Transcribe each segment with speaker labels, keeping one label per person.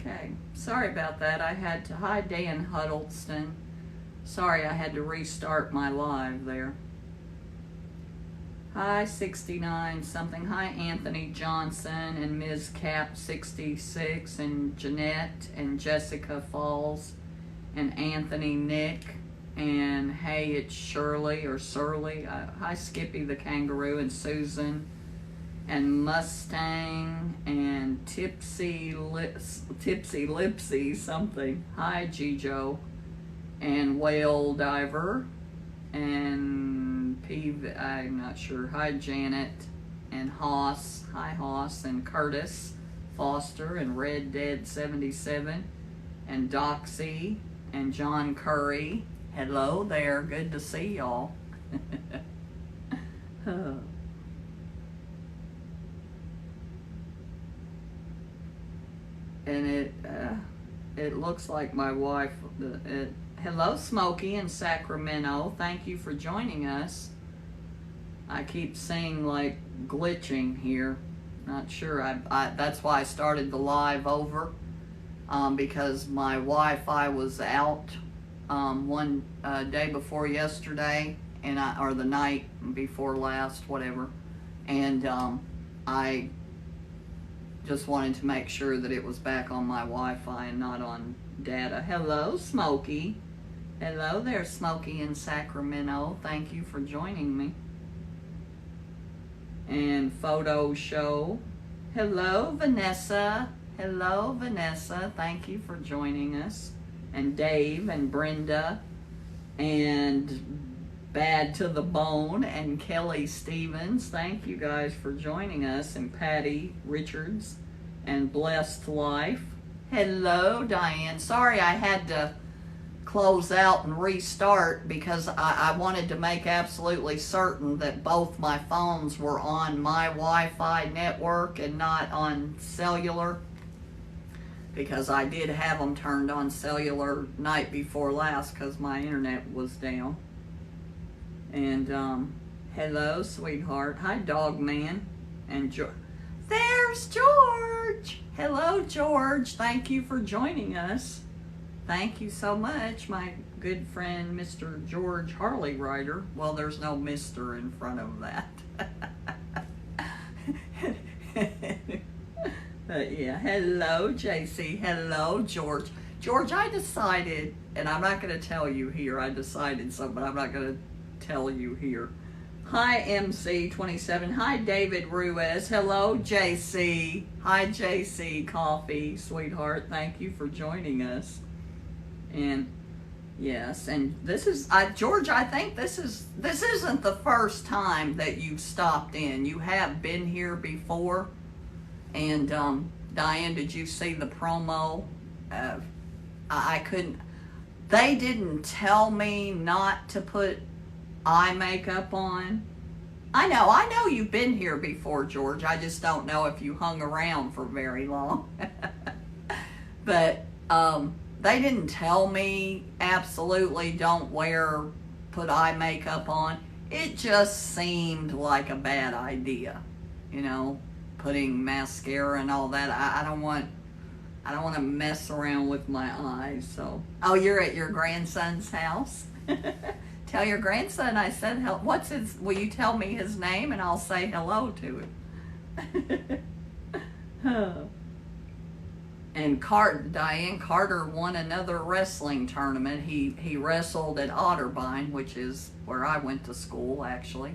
Speaker 1: Okay, sorry about that. I had to, hi Dan Huddleston. Sorry, I had to restart my live there. Hi 69 something. Hi Anthony Johnson and Ms. Cap 66 and Jeanette and Jessica Falls and Anthony Nick and hey it's Shirley or Surly. Hi Skippy the Kangaroo and Susan and Mustang and Tipsy Lipsy something. Hi Gijo and Whale Diver and I'm not sure. Hi Janet and Hoss. Hi Hoss and Curtis Foster and Red Dead 77 and Doxy and John Curry. Hello there. Good to see y'all. And it looks like my wife. Hello, Smokey in Sacramento. Thank you for joining us. I keep seeing like glitching here. Not sure. That's why I started the live over because my Wi-Fi was out one day before yesterday, or the night before last, whatever. And I just wanted to make sure that it was back on my Wi-Fi and not on data. Hello, Smokey. Hello there, Smokey in Sacramento. Thank you for joining me. And Photo Show. Hello, Vanessa. Hello, Vanessa. Thank you for joining us. And Dave and Brenda and Bad to the Bone and Kelly Stevens. Thank you guys for joining us. And Patty Richards and Blessed Life. Hello, Diane. Sorry I had to close out and restart because I wanted to make absolutely certain that both my phones were on my Wi-Fi network and not on cellular, because I did have them turned on cellular night before last because my internet was down. And hello, sweetheart. Hi, Dog Man. And there's George. Hello, George. Thank you for joining us. Thank you so much, my good friend, Mr. George Harley Rider. Well, there's no Mr. in front of that. But yeah, hello, JC. Hello, George. George, I decided, and I'm not going to tell you here. I decided something, but I'm not going to tell you here. Hi, MC27. Hi, David Ruiz. Hello, JC. Hi, JC Coffee, sweetheart. Thank you for joining us. And yes, and this is George, I think this isn't the first time that you've stopped in. You have been here before. And Diane, did you see the promo? I couldn't. They didn't tell me not to put eye makeup on. I know you've been here before, George. I just don't know if you hung around for very long. But they didn't tell me absolutely don't put eye makeup on. It just seemed like a bad idea, putting mascara and all that. I don't want to mess around with my eyes. So, oh, you're at your grandson's house? Tell your grandson I said, will you tell me his name and I'll say hello to him. Oh. And Diane Carter won another wrestling tournament. He wrestled at Otterbein, which is where I went to school, actually.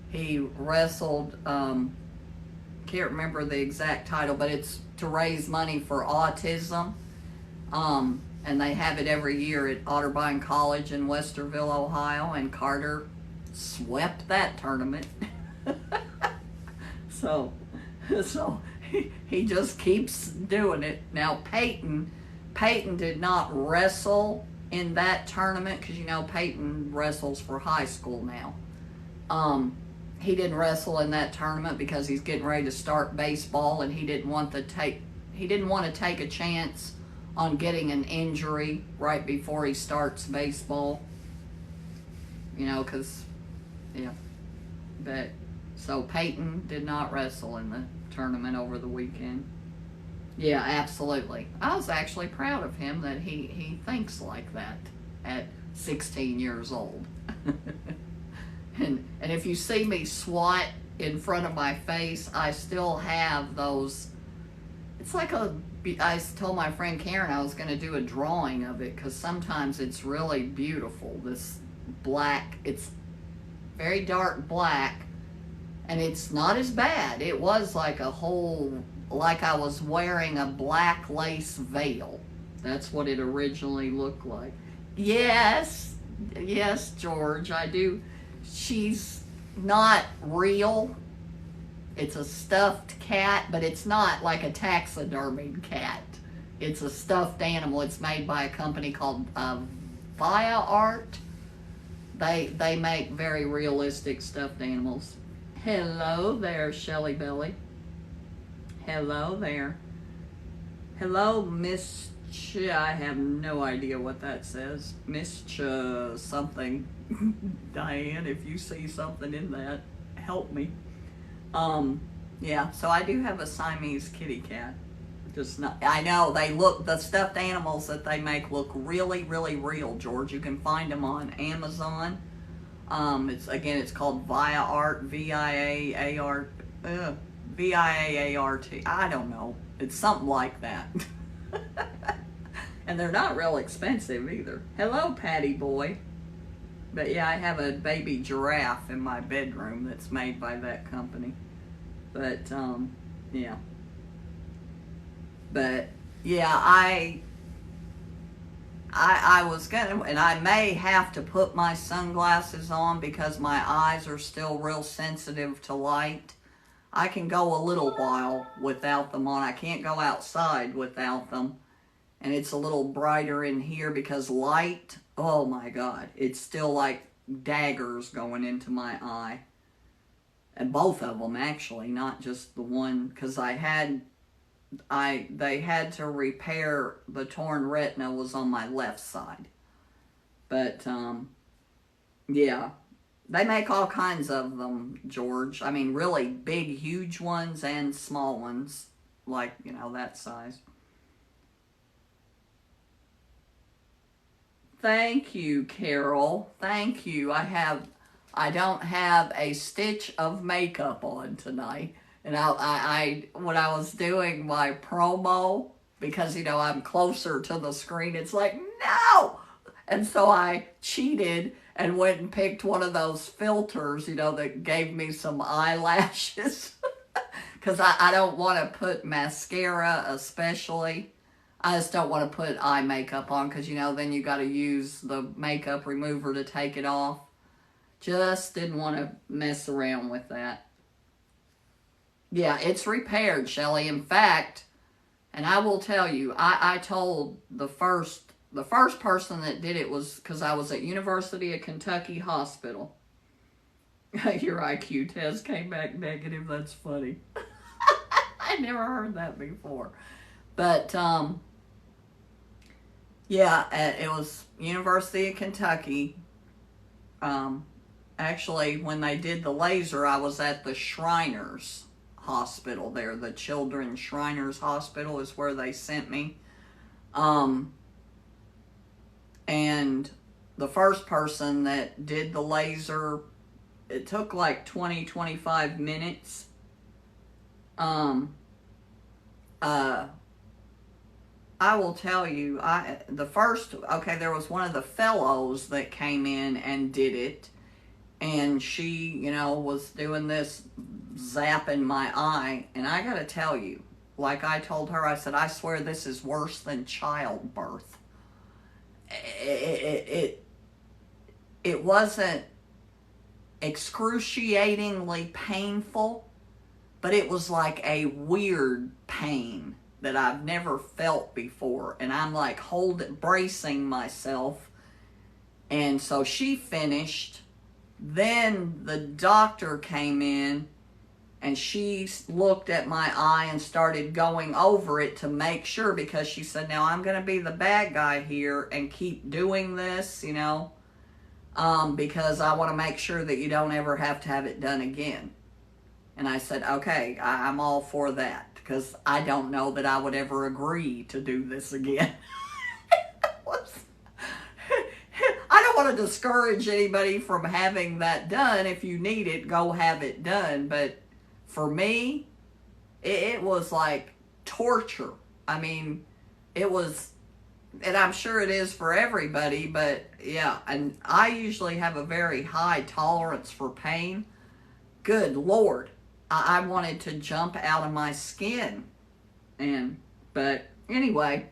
Speaker 1: He wrestled, can't remember the exact title, but it's to raise money for autism. And they have it every year at Otterbein College in Westerville, Ohio, and Carter swept that tournament. So he just keeps doing it. Now Peyton did not wrestle in that tournament because Peyton wrestles for high school now. He didn't wrestle in that tournament because he's getting ready to start baseball, and he didn't want to take a chance on getting an injury right before he starts baseball. But so Peyton did not wrestle in the tournament over the weekend. Yeah, absolutely. I was actually proud of him that he thinks like that at 16 years old. And if you see me swat in front of my face, I still have those. It's like I told my friend Karen I was going to do a drawing of it because sometimes it's really beautiful. This black, it's very dark black, and it's not as bad. It was like a whole, like I was wearing a black lace veil. That's what it originally looked like. Yes, yes, George, I do. She's not real. It's a stuffed cat, but it's not like a taxidermied cat. It's a stuffed animal. It's made by a company called Via Art. They make very realistic stuffed animals. Hello there, Shelly Belly. Hello there. Hello, Miss I have no idea what that says. Miss something. Diane, if you see something in that, help me. Yeah, so I do have a Siamese kitty cat. Just not, I know they look, the stuffed animals that they make look really, really real, George. You can find them on Amazon. It's called Via Art, V-I-A-A-R, V-I-A-A-R-T. I don't know. It's something like that. And they're not real expensive either. Hello, Patty boy. But yeah, I have a baby giraffe in my bedroom that's made by that company. But, yeah. But, yeah, I was gonna, and I may have to put my sunglasses on because my eyes are still real sensitive to light. I can go a little while without them on. I can't go outside without them. And it's a little brighter in here because light, oh my God, it's still like daggers going into my eye. And both of them actually, not just the one, because they had to repair the torn retina was on my left side. But, yeah, they make all kinds of them, George. I mean, really big, huge ones and small ones, like, you know, that size. Thank you, Carol. Thank you. I don't have a stitch of makeup on tonight. And when I was doing my promo, because, you know, I'm closer to the screen, it's like, no! And so I cheated and went and picked one of those filters, you know, that gave me some eyelashes. Because I don't want to put mascara especially. I just don't want to put eye makeup on because, you know, then you got to use the makeup remover to take it off. Just didn't want to mess around with that. Yeah, it's repaired, Shelly. In fact, and I will tell you, I told the first person that did it was because I was at University of Kentucky Hospital. Your IQ test came back negative. That's funny. I never heard that before. But, yeah, it was University of Kentucky. Actually, when they did the laser, I was at the Shriners Hospital there. The Children's Shriners Hospital is where they sent me. And the first person that did the laser, it took like 20-25 minutes. I will tell you, there was one of the fellows that came in and did it, and she, you know, was doing this zapping my eye, and I gotta tell you, like I told her, I said, I swear this is worse than childbirth. It wasn't excruciatingly painful, but it was like a weird pain that I've never felt before. And I'm like bracing myself. And so she finished. Then the doctor came in and she looked at my eye and started going over it to make sure, because she said, now I'm going to be the bad guy here and keep doing this, you know, because I want to make sure that you don't ever have to have it done again. And I said, okay, I'm all for that. because I don't know that I would ever agree to do this again. I don't want to discourage anybody from having that done. If you need it, go have it done. But for me, it was like torture. I mean, it was, and I'm sure it is for everybody, but yeah, and I usually have a very high tolerance for pain. Good Lord, I wanted to jump out of my skin. But anyway,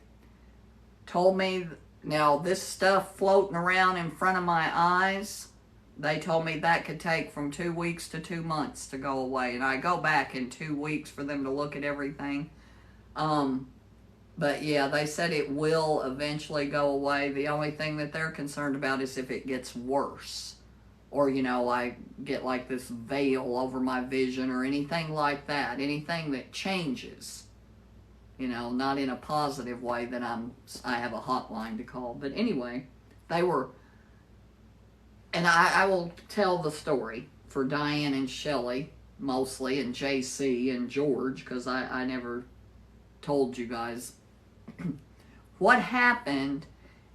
Speaker 1: told me, now this stuff floating around in front of my eyes, they told me that could take from 2 weeks to 2 months to go away. And I go back in 2 weeks for them to look at everything. But yeah, they said it will eventually go away. The only thing that they're concerned about is if it gets worse. Or, I get like this veil over my vision or anything like that. Anything that changes. Not in a positive way that I have a hotline to call. But anyway, they were, and I will tell the story for Diane and Shelley mostly, and JC and George, because I never told you guys. What happened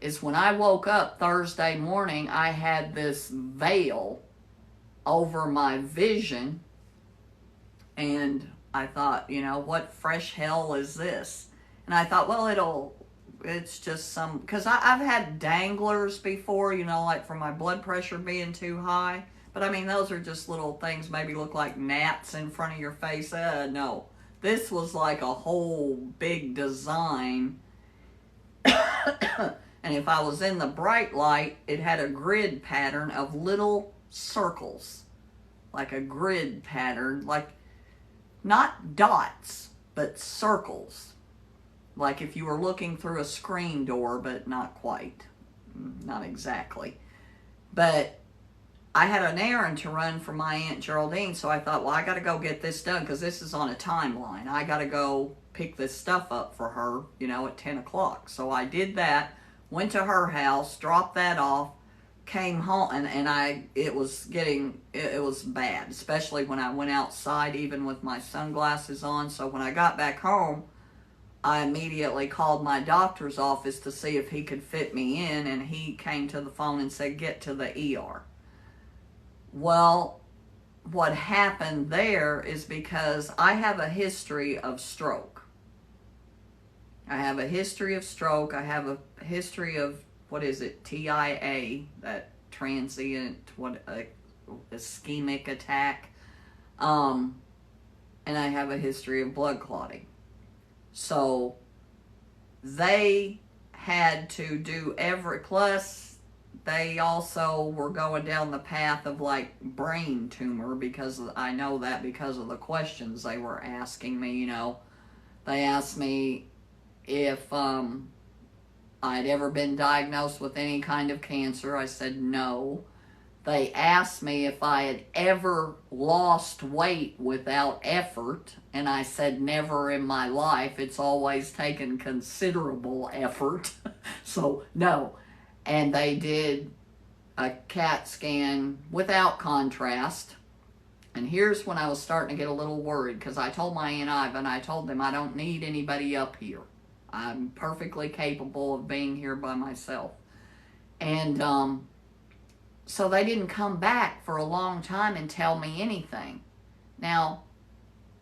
Speaker 1: is when I woke up Thursday morning, I had this veil over my vision, and I thought, what fresh hell is this? And I thought, well, it's just some, because I've had danglers before, like for my blood pressure being too high. But I mean, those are just little things, maybe look like gnats in front of your face. No. This was like a whole big design. And if I was in the bright light, it had a grid pattern of little circles. Like a grid pattern, like not dots, but circles. Like if you were looking through a screen door, but not quite. Not exactly. But I had an errand to run for my Aunt Geraldine, so I thought, well, I got to go get this done because this is on a timeline. I got to go pick this stuff up for her, at 10 o'clock. So I did that, went to her house, dropped that off, came home, and it was bad, especially when I went outside, even with my sunglasses on. So when I got back home, I immediately called my doctor's office to see if he could fit me in, and he came to the phone and said, get to the ER. Well, what happened there is because I have a history of stroke. I have a history of stroke. I have a history of, TIA, that transient, ischemic attack. And I have a history of blood clotting. So they had to do plus they also were going down the path of like brain tumor, because I know that because of the questions they were asking me. They asked me if I'd ever been diagnosed with any kind of cancer. I said no. They asked me if I had ever lost weight without effort, and I said never in my life. It's always taken considerable effort. So no. And they did a CAT scan without contrast. And here's when I was starting to get a little worried, because I told my Aunt Iva, I told them I don't need anybody up here. I'm perfectly capable of being here by myself. And so they didn't come back for a long time and tell me anything. Now,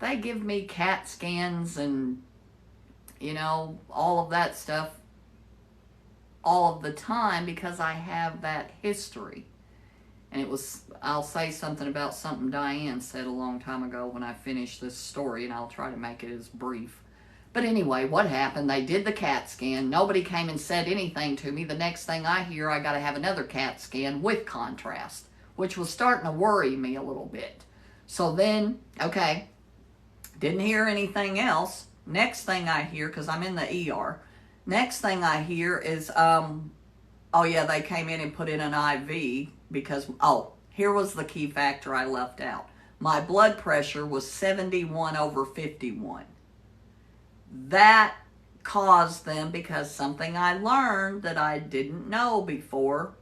Speaker 1: they give me CAT scans and, all of that stuff all of the time because I have that history. And I'll say something about something Diane said a long time ago when I finish this story, and I'll try to make it as brief. But anyway, what happened? They did the CAT scan. Nobody came and said anything to me. The next thing I hear, I got to have another CAT scan with contrast, which was starting to worry me a little bit. So then, okay, didn't hear anything else. Next thing I hear, because I'm in the ER, next thing I hear is, oh yeah, they came in and put in an IV because, here was the key factor I left out. My blood pressure was 71/51. That caused them, because something I learned that I didn't know before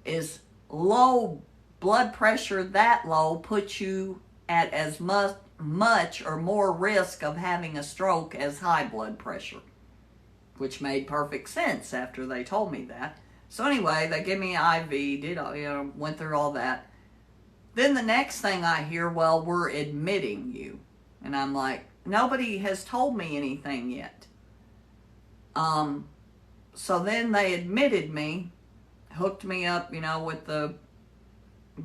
Speaker 1: is low blood pressure that low puts you at as much or more risk of having a stroke as high blood pressure, which made perfect sense after they told me that. So anyway, they gave me an IV, went through all that. Then the next thing I hear, well, we're admitting you. And I'm like, nobody has told me anything yet. So then they admitted me, hooked me up, with the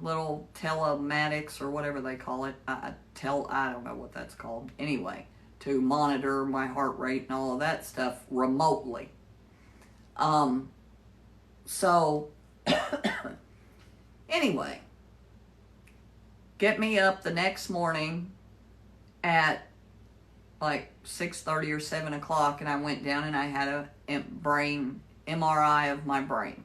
Speaker 1: little telematics or whatever they call it. I don't know what that's called. Anyway, to monitor my heart rate and all of that stuff remotely. So anyway, get me up the next morning at like 6:30 or 7 o'clock, and I went down and I had a brain MRI of my brain.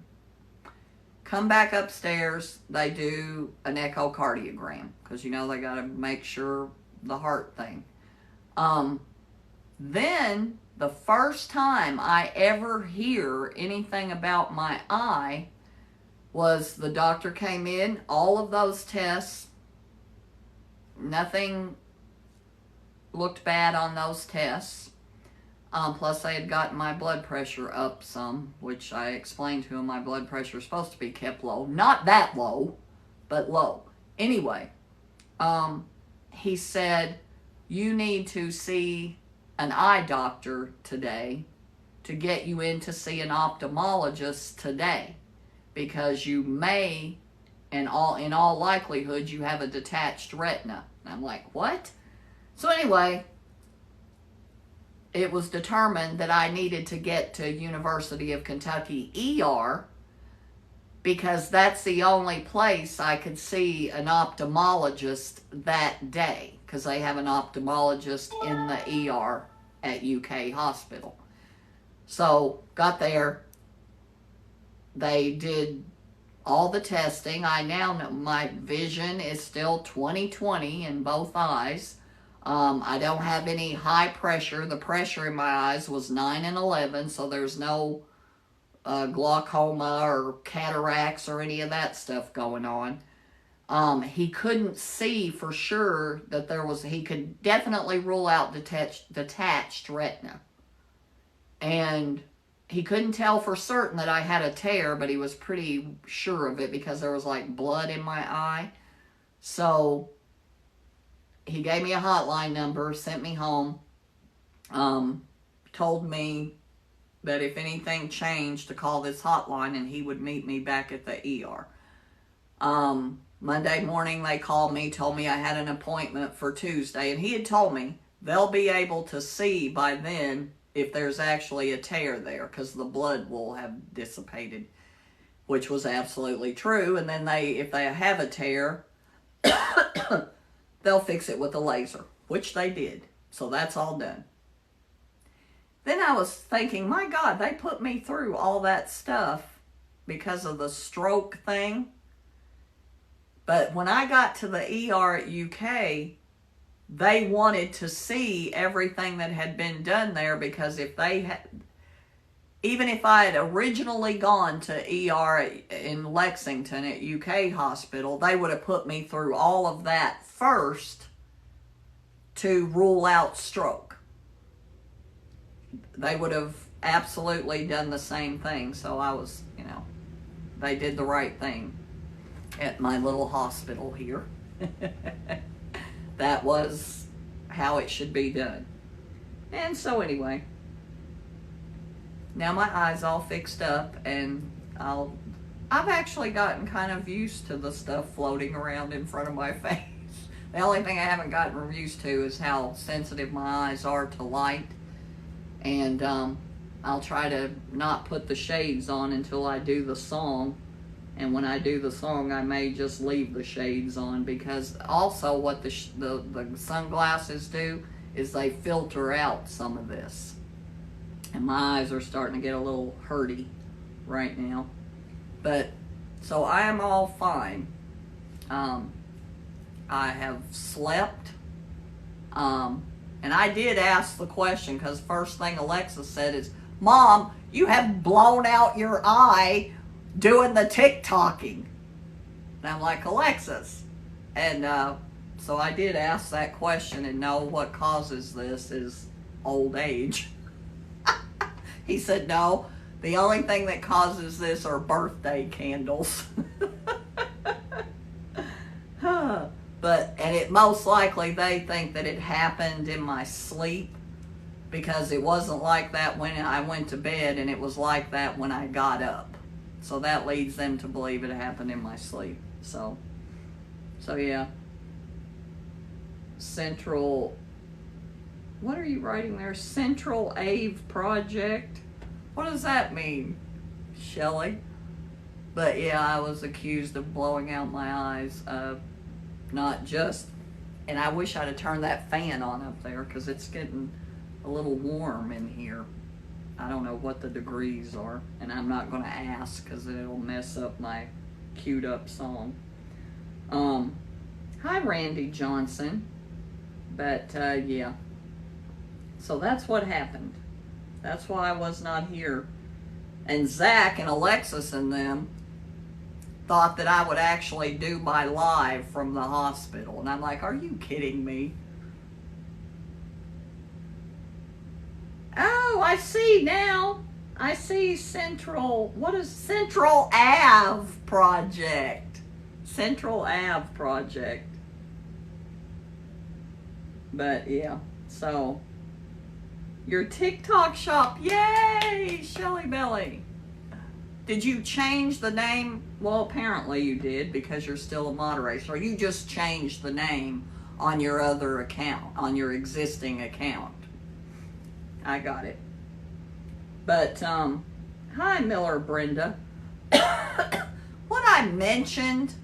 Speaker 1: Come back upstairs, they do an echocardiogram, because they got to make sure the heart thing. Then the first time I ever hear anything about my eye was the doctor came in, all of those tests, nothing looked bad on those tests. Plus they had gotten my blood pressure up some, which I explained to him my blood pressure is supposed to be kept low. Not that low, but low. Anyway, he said, you need to see an eye doctor today to get you in to see an ophthalmologist today, because you may, in all likelihood, you have a detached retina. And I'm like, what? So anyway, it was determined that I needed to get to University of Kentucky ER, because that's the only place I could see an ophthalmologist that day, because they have an ophthalmologist in the ER at UK Hospital. So got there, they did all the testing. I now know my vision is still 20/20 in both eyes. I don't have any high pressure. The pressure in my eyes was 9 and 11, so there's no glaucoma or cataracts or any of that stuff going on. He couldn't see for sure that he could definitely rule out detached retina. And he couldn't tell for certain that I had a tear, but he was pretty sure of it because there was like blood in my eye. So he gave me a hotline number, sent me home, told me that if anything changed to call this hotline and he would meet me back at the ER. Monday morning they called me, told me I had an appointment for Tuesday, and he had told me they'll be able to see by then if there's actually a tear there, because the blood will have dissipated, which was absolutely true. And then if they have a tear, they'll fix it with a laser, which they did. So that's all done. Then I was thinking, my God, they put me through all that stuff because of the stroke thing. But when I got to the ER at UK, they wanted to see everything that had been done there, because even if I had originally gone to ER in Lexington at UK Hospital, they would have put me through all of that first to rule out stroke. They would have absolutely done the same thing. So I was, they did the right thing at my little hospital here. That was how it should be done. And so anyway, now my eye's all fixed up, and I've actually gotten kind of used to the stuff floating around in front of my face. The only thing I haven't gotten used to is how sensitive my eyes are to light. And I'll try to not put the shades on until I do the song. And when I do the song, I may just leave the shades on, because also what the sunglasses do is they filter out some of this. And my eyes are starting to get a little hurty right now. But, so I am all fine. I have slept. And I did ask the question, because first thing Alexa said is, Mom, you have blown out your eye doing the TikToking. And I'm like, Alexis. And So I did ask that question, and no, what causes this is old age. He said, no, the only thing that causes this are birthday candles. And it most likely, they think that it happened in my sleep, because it wasn't like that when I went to bed, and it was like that when I got up. So that leads them to believe it happened in my sleep. So yeah. Central, what are you writing there? Central Ave Project? What does that mean, Shelley? But yeah, I was accused of blowing out my eyes. Not just, and I wish I'd have turned that fan on up there, because it's getting a little warm in here. I don't know what the degrees are, and I'm not going to ask, because it'll mess up my queued up song. Hi, Randy Johnson. But yeah, so that's what happened. That's why I was not here. And Zach and Alexis and them thought that I would actually do my live from the hospital. And I'm like, are you kidding me? Oh, I see now. I see Central, what is Central Ave Project? Central Ave Project. But yeah, so your TikTok shop, yay, Shelly Belly. Did you change the name? Well, apparently you did, because you're still a moderator. Or you just changed the name on your other account, on your existing account. I got it. But, hi, Miller Brenda. What I mentioned,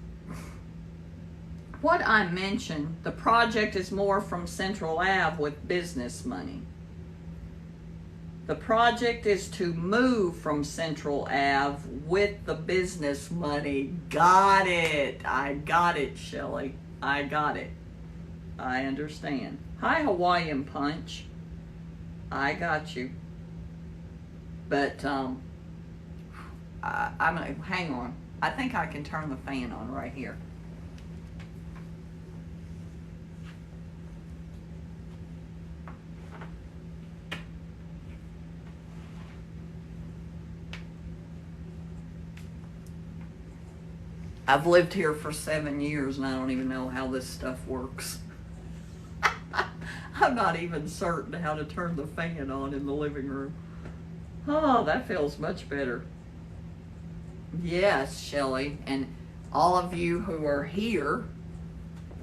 Speaker 1: the project is more from Central Ave with business money. The project is to move from Central Ave with the business money. Got it. I got it, Shelley. I got it. I understand. Hi, Hawaiian Punch. I got you. But, I'm gonna, hang on. I think I can turn the fan on right here. I've lived here for 7 years, and I don't even know how this stuff works. I'm not even certain how to turn the fan on in the living room. Oh, that feels much better. Yes, Shelley, and all of you who are here,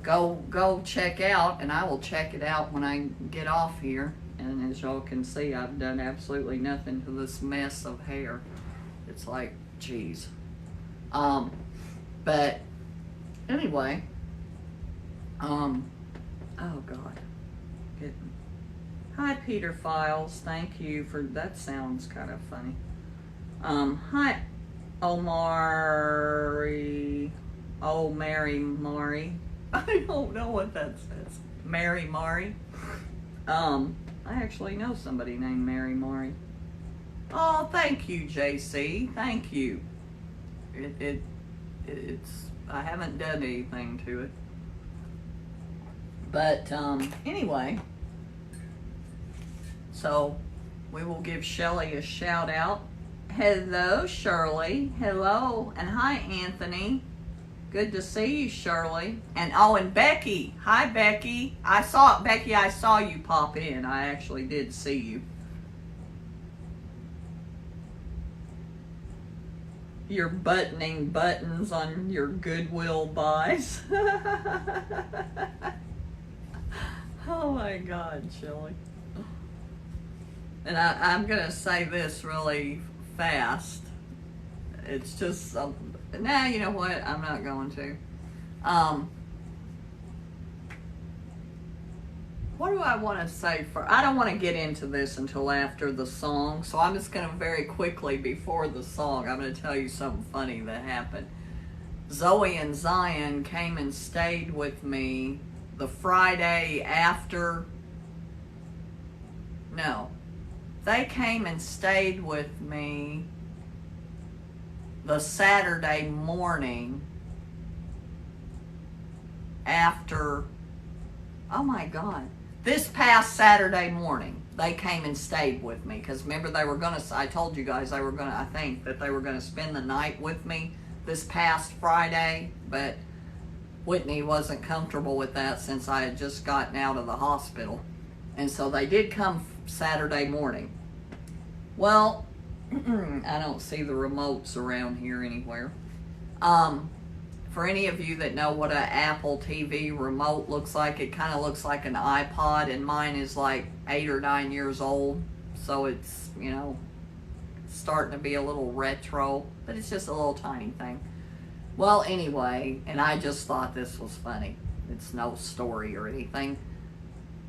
Speaker 1: go check out, and I will check it out when I get off here. And as y'all can see, I've done absolutely nothing to this mess of hair. It's like, geez. But anyway, oh God, hi Peter Files, thank you for, that sounds kind of funny. Hi Mary Mari, I don't know what that says, Mary Mari. I actually know somebody named Mary Mari. Oh, thank you, JC, thank you. It's, I haven't done anything to it. But anyway, so we will give Shelley a shout out. Hello, Shirley. Hello. And hi, Anthony. Good to see you, Shirley. And oh, and Becky. Hi, Becky. Becky, I saw you pop in. I actually did see you. You're buttoning buttons on your Goodwill buys. Oh my God, Shelley. And I'm going to say this really fast. It's just, nah, you know what? I'm not going to. What do I want to say for, I don't want to get into this until after the song, so I'm just going to very quickly, before the song, I'm going to tell you something funny that happened. Zoe and Zion came and stayed with me the Friday after, no, they came and stayed with me the Saturday morning after Oh my God. This past Saturday morning, they came and stayed with me because remember they were going to, I told you guys they were going to, I think, that they were going to spend the night with me this past Friday, but Whitney wasn't comfortable with that since I had just gotten out of the hospital. And so they did come Saturday morning. Well, I don't see the remotes around here anywhere. For any of you that know what an Apple TV remote looks like, it kind of looks like an iPod, and mine is like 8 or 9 years old. So it's, you know, starting to be a little retro, but it's just a little tiny thing. Well, anyway, and I just thought this was funny. It's no story or anything.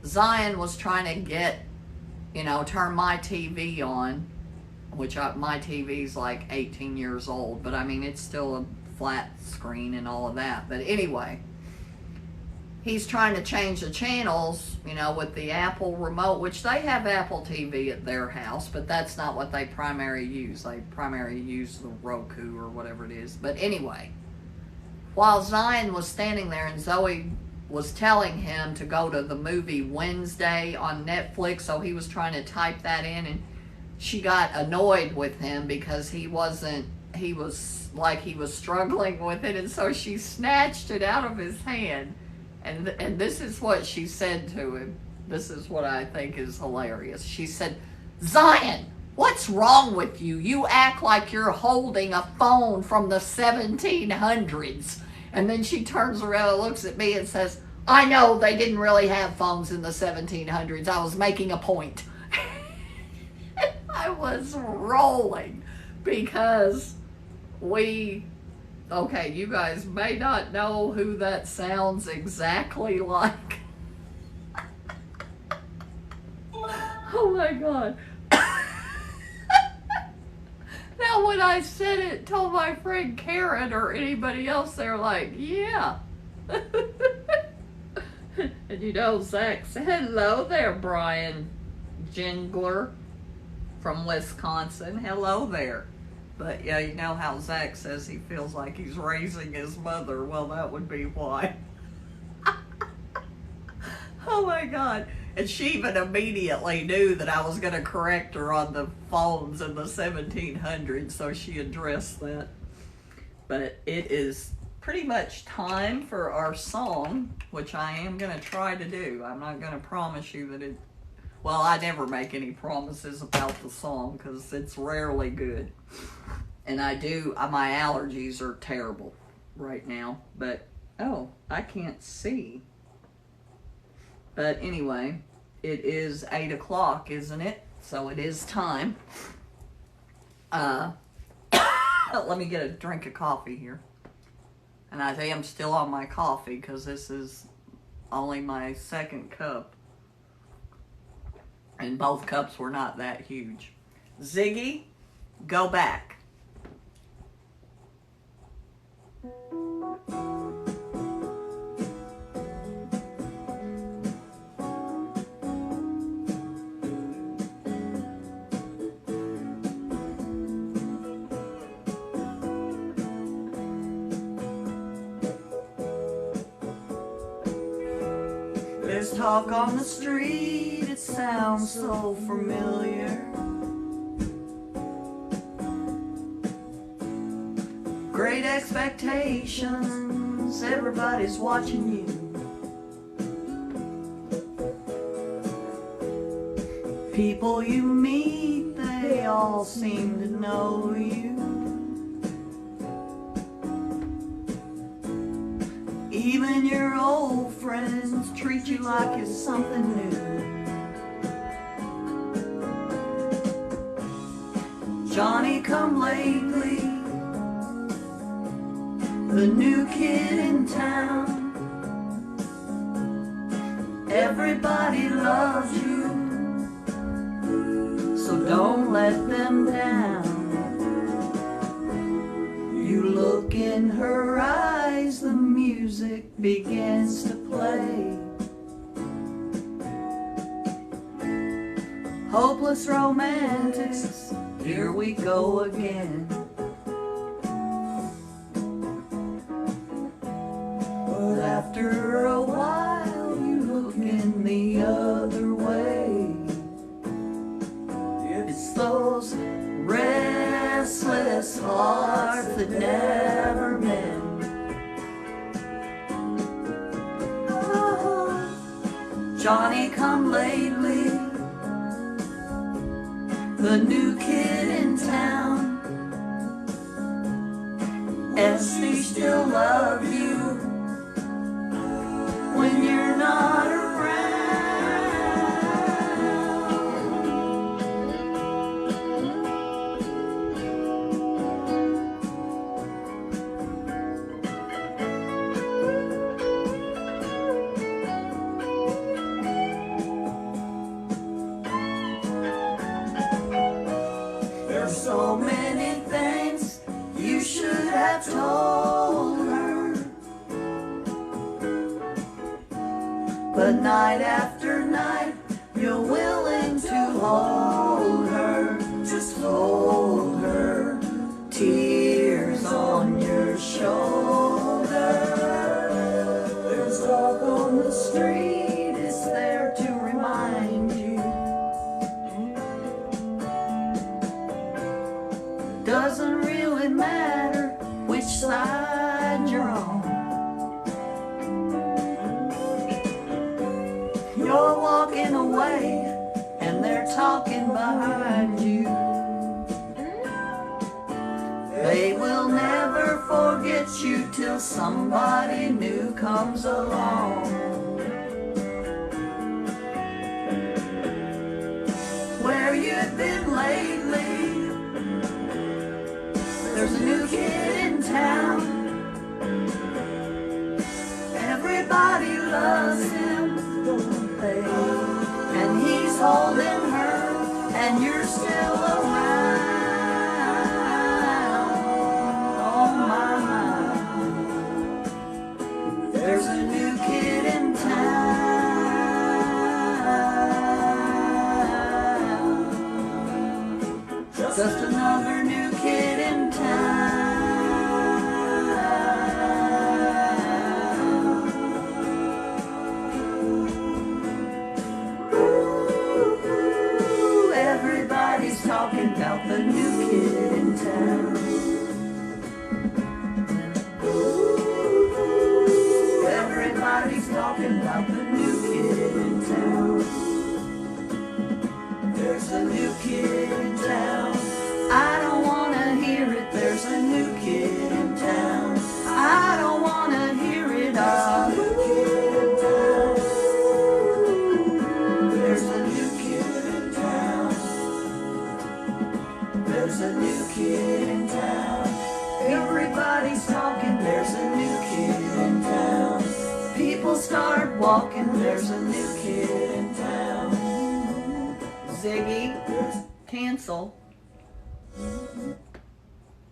Speaker 1: Zion was trying to get, you know, turn my TV on, which my TV's like 18 years old, but I mean, it's still a flat screen and all of that. But anyway, he's trying to change the channels, you know, with the Apple remote, which they have Apple TV at their house, but that's not what they primarily use. They primarily use the Roku or whatever it is. But anyway, while Zion was standing there and Zoe was telling him to go to the movie Wednesday on Netflix, so he was trying to type that in, and she got annoyed with him because he was struggling with it, and so she snatched it out of his hand. And this is what she said to him. This is what I think is hilarious. She said, "Zion, what's wrong with you? You act like you're holding a phone from the 1700s. And then she turns around and looks at me and says, "I know they didn't really have phones in the 1700s. I was making a point." I was rolling because okay, you guys may not know who that sounds exactly like. Oh my God. Now when I said it, told my friend Karen or anybody else, they're like, yeah. And you know, Zach said, "Hello there, Brian Jingler from Wisconsin. Hello there." But yeah, you know how Zach says he feels like he's raising his mother. Well, that would be why. Oh my God. And she even immediately knew that I was going to correct her on the phones in the 1700s, so she addressed that. But it is pretty much time for our song, which I am going to try to do. I'm not going to promise you that it... Well, I never make any promises about the song because it's rarely good. And I do, my allergies are terrible right now. But, oh, I can't see. But anyway, it is 8 o'clock, isn't it? So it is time. Let me get a drink of coffee here. And I am still on my coffee because this is only my second cup. And both cups were not that huge. Ziggy, go back. There's talk on the street, it sounds so familiar. Great expectations, everybody's watching you. People you meet, they all seem to know you. Even your old friends treat you like it's something new. Johnny come lately, the new kid in town. Everybody loves you, so don't let them down. You look in her eyes, the music begins to play. Hopeless romantics, here we go again. But after a while, you look swinging the other way. It's those restless hearts that never mend. Oh, Johnny come lately, the new kid in town. Essie still love you when you're not around. There's so many things you should have told her, but night after night you're willing to hold her. Just hold her, tears on your shoulder. There's talk on the street, it's there to remind you. Doesn't really matter which side you're on. You're walking away and they're talking behind you. They will never forget you till somebody new comes along. Where you've been lately, there's a new kid in town. Everybody loves him, don't they? And he's holding her, and you're still around. Oh my, there's a new kid in town. Just another new kid in town. Ooh, everybody's talking about the new kid in town. Ooh, everybody's talking about the new kid in town. There's a new kid in town. I don't wanna hear it, there's a new kid in town. I don't wanna hear it, there's a new kid in town. There's a new kid in town. There's a new kid in town. Everybody's talking, there's a new kid in town. People start walking, there's a new kid in town. Ziggy, cancel.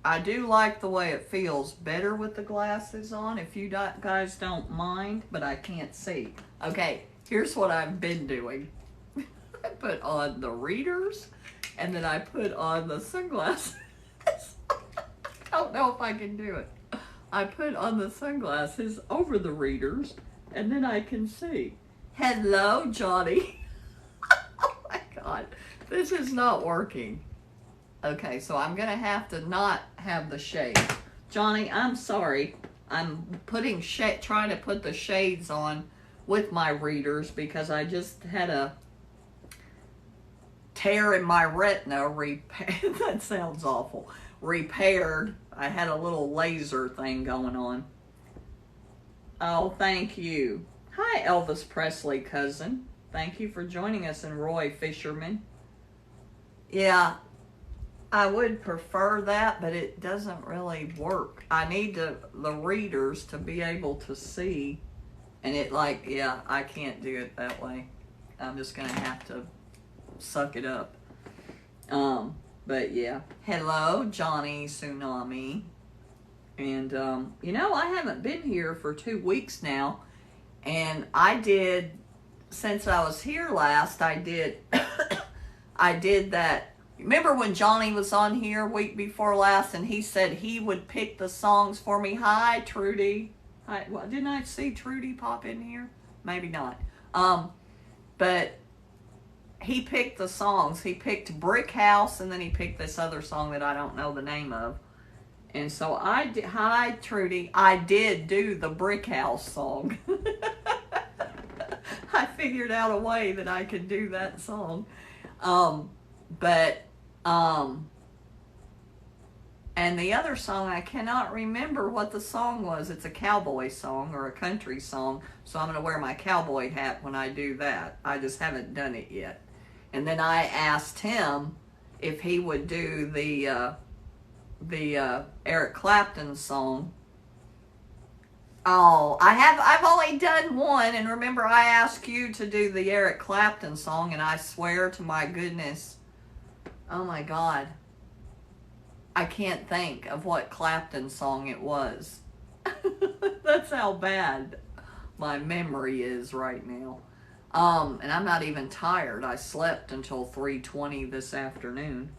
Speaker 1: I do like the way it feels better with the glasses on, if you guys don't mind, but I can't see. Okay, here's what I've been doing. I put on the readers, and then I put on the sunglasses. Don't know if I can do it. I put on the sunglasses over the readers, and then I can see. Hello, Johnny. Oh my God, this is not working. Okay, so I'm gonna have to not have the shade. Johnny, I'm sorry. I'm trying to put the shades on with my readers because I just had a tear in my retina repaired. That sounds awful. Repaired. I had a little laser thing going on. Oh, thank you. Hi, Elvis Presley cousin. Thank you for joining us, and Roy Fisherman. Yeah, I would prefer that, but it doesn't really work. I need the readers to be able to see, and I can't do it that way. I'm just gonna have to suck it up. But yeah, hello, Johnny Tsunami. And I haven't been here for 2 weeks now, and since I was here last, I did that. Remember when Johnny was on here week before last, and he said he would pick the songs for me? Hi, Trudy. Hi. Well, didn't I see Trudy pop in here? Maybe not. But he picked the songs. He picked Brick House, and then he picked this other song that I don't know the name of. And so I did, hi Trudy, I did do the Brick House song. I figured out a way that I could do that song. And the other song, I cannot remember what the song was. It's a cowboy song or a country song, so I'm going to wear my cowboy hat when I do that. I just haven't done it yet. And then I asked him if he would do the Eric Clapton song. Oh, I've only done one, and remember I asked you to do the Eric Clapton song, and I swear to my goodness, oh my God, I can't think of what Clapton song it was. That's how bad my memory is right now. And I'm not even tired. I slept until 3:20 this afternoon.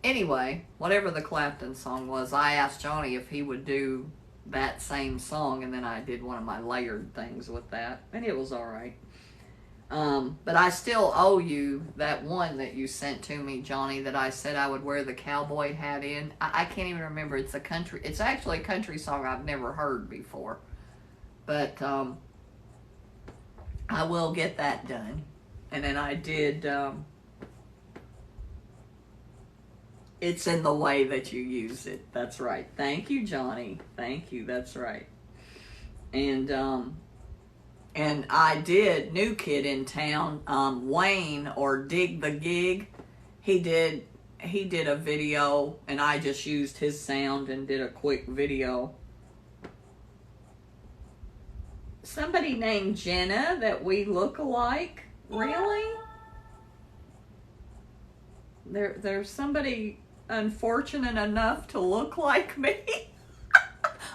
Speaker 1: Anyway, whatever the Clapton song was, I asked Johnny if he would do that same song, and then I did one of my layered things with that, and it was all right. But I still owe you that one that you sent to me, Johnny, that I said I would wear the cowboy hat in. I can't even remember. It's actually a country song I've never heard before. But I will get that done. And then I did, it's in the way that you use it. That's right. Thank you, Johnny. Thank you. That's right. And I did, new kid in town, Wayne, or Dig the Gig. He did a video, and I just used his sound and did a quick video. Somebody named Jenna that we look alike? Really? There's somebody unfortunate enough to look like me?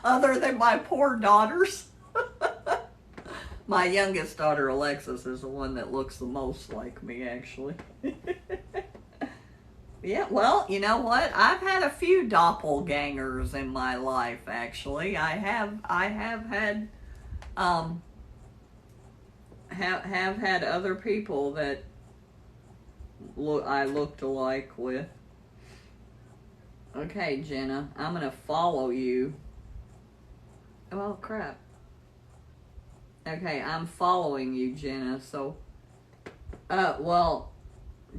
Speaker 1: Other than my poor daughters? My youngest daughter, Alexis, is the one that looks the most like me, actually. Yeah, well, you know what? I've had a few doppelgangers in my life, actually. I have had have had other people that I looked alike with. Okay, Jenna, I'm gonna follow you. Oh crap. Okay, I'm following you, Jenna. So, well,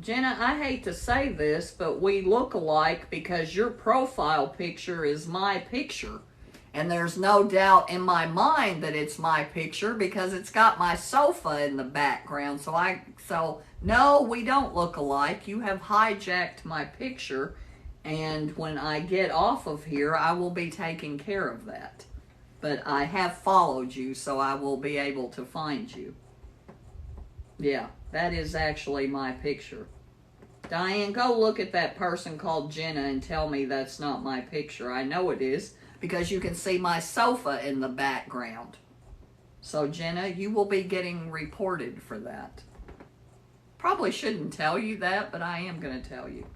Speaker 1: Jenna, I hate to say this, but we look alike because your profile picture is my picture. And there's no doubt in my mind that it's my picture because it's got my sofa in the background. So no, we don't look alike. You have hijacked my picture. And when I get off of here, I will be taking care of that. But I have followed you, so I will be able to find you. Yeah, that is actually my picture. Diane, go look at that person called Jenna and tell me that's not my picture. I know it is, because you can see my sofa in the background. So, Jenna, you will be getting reported for that. Probably shouldn't tell you that, but I am going to tell you.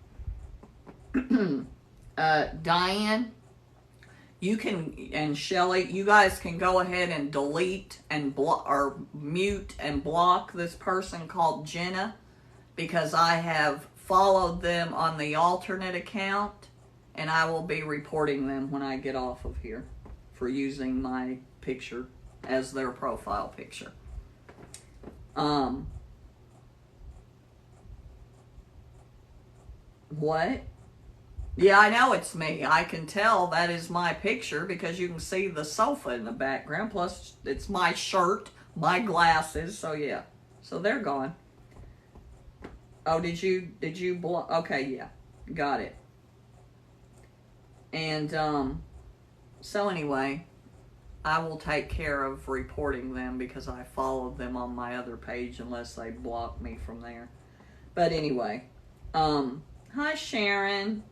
Speaker 1: Diane, you can, and Shelly, you guys can go ahead and delete and or mute and block this person called Jenna, because I have followed them on the alternate account, and I will be reporting them when I get off of here for using my picture as their profile picture. What? Yeah, I know it's me. I can tell that is my picture because you can see the sofa in the background. Plus, it's my shirt, my glasses. So, yeah. So, they're gone. Oh, did you block? Okay, yeah. Got it. And, so anyway, I will take care of reporting them because I followed them on my other page unless they block me from there. But anyway, hi, Sharon.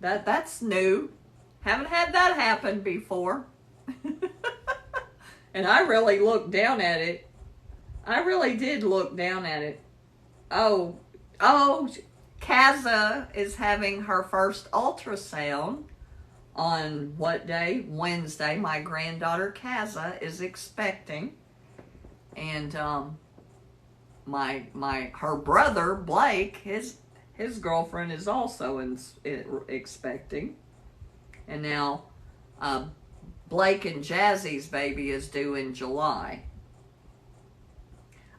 Speaker 1: That's new. Haven't had that happen before. And I really looked down at it. I really did look down at it. Oh, Kaza is having her first ultrasound on what day? Wednesday. My granddaughter Kaza is expecting. And her brother Blake, his girlfriend is also expecting, and now Blake and Jazzy's baby is due in July.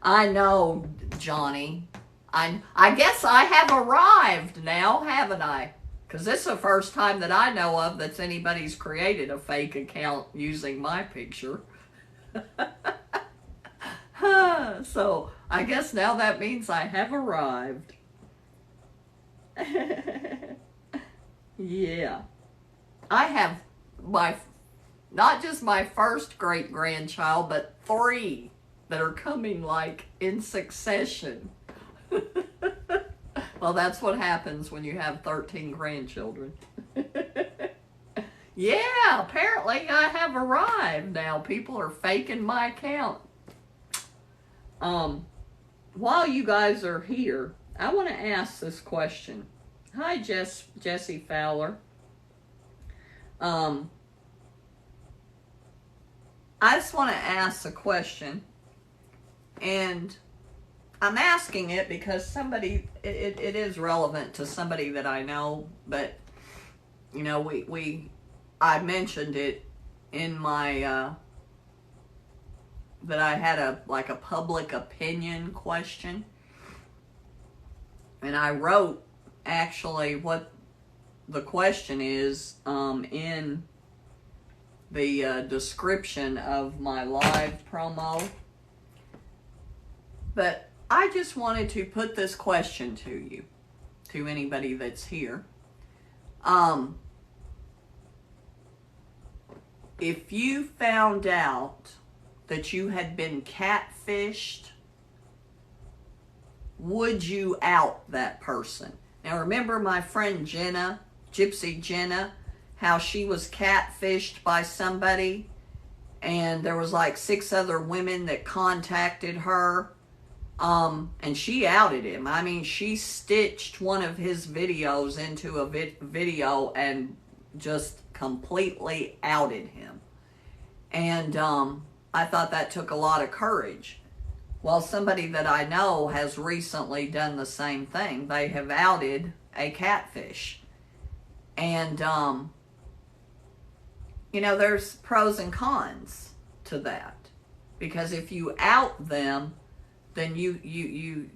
Speaker 1: I know, Johnny. I guess I have arrived now, haven't I? Because this is the first time that I know of that anybody's created a fake account using my picture. So I guess now that means I have arrived. Yeah. I have not just my first great-grandchild, but 3 that are coming like in succession. Well, that's what happens when you have 13 grandchildren. Yeah, apparently I have arrived now. People are faking my account. While you guys are here, I want to ask this question. Hi, Jesse Fowler. I just want to ask a question, and I'm asking it because it is relevant to somebody that I know, but you know, I mentioned it in my that I had a public opinion question, and I wrote actually what the question is in the description of my live promo. But I just wanted to put this question to you, to anybody that's here. If you found out that you had been catfished, would you out that person? Now remember my friend Jenna, Gypsy Jenna, how she was catfished by somebody, and there was like 6 other women that contacted her, and she outed him. I mean, she stitched one of his videos into a video and just completely outed him. And I thought that took a lot of courage. Well, somebody that I know has recently done the same thing. They have outed a catfish. And, you know, there's pros and cons to that. Because if you out them, then you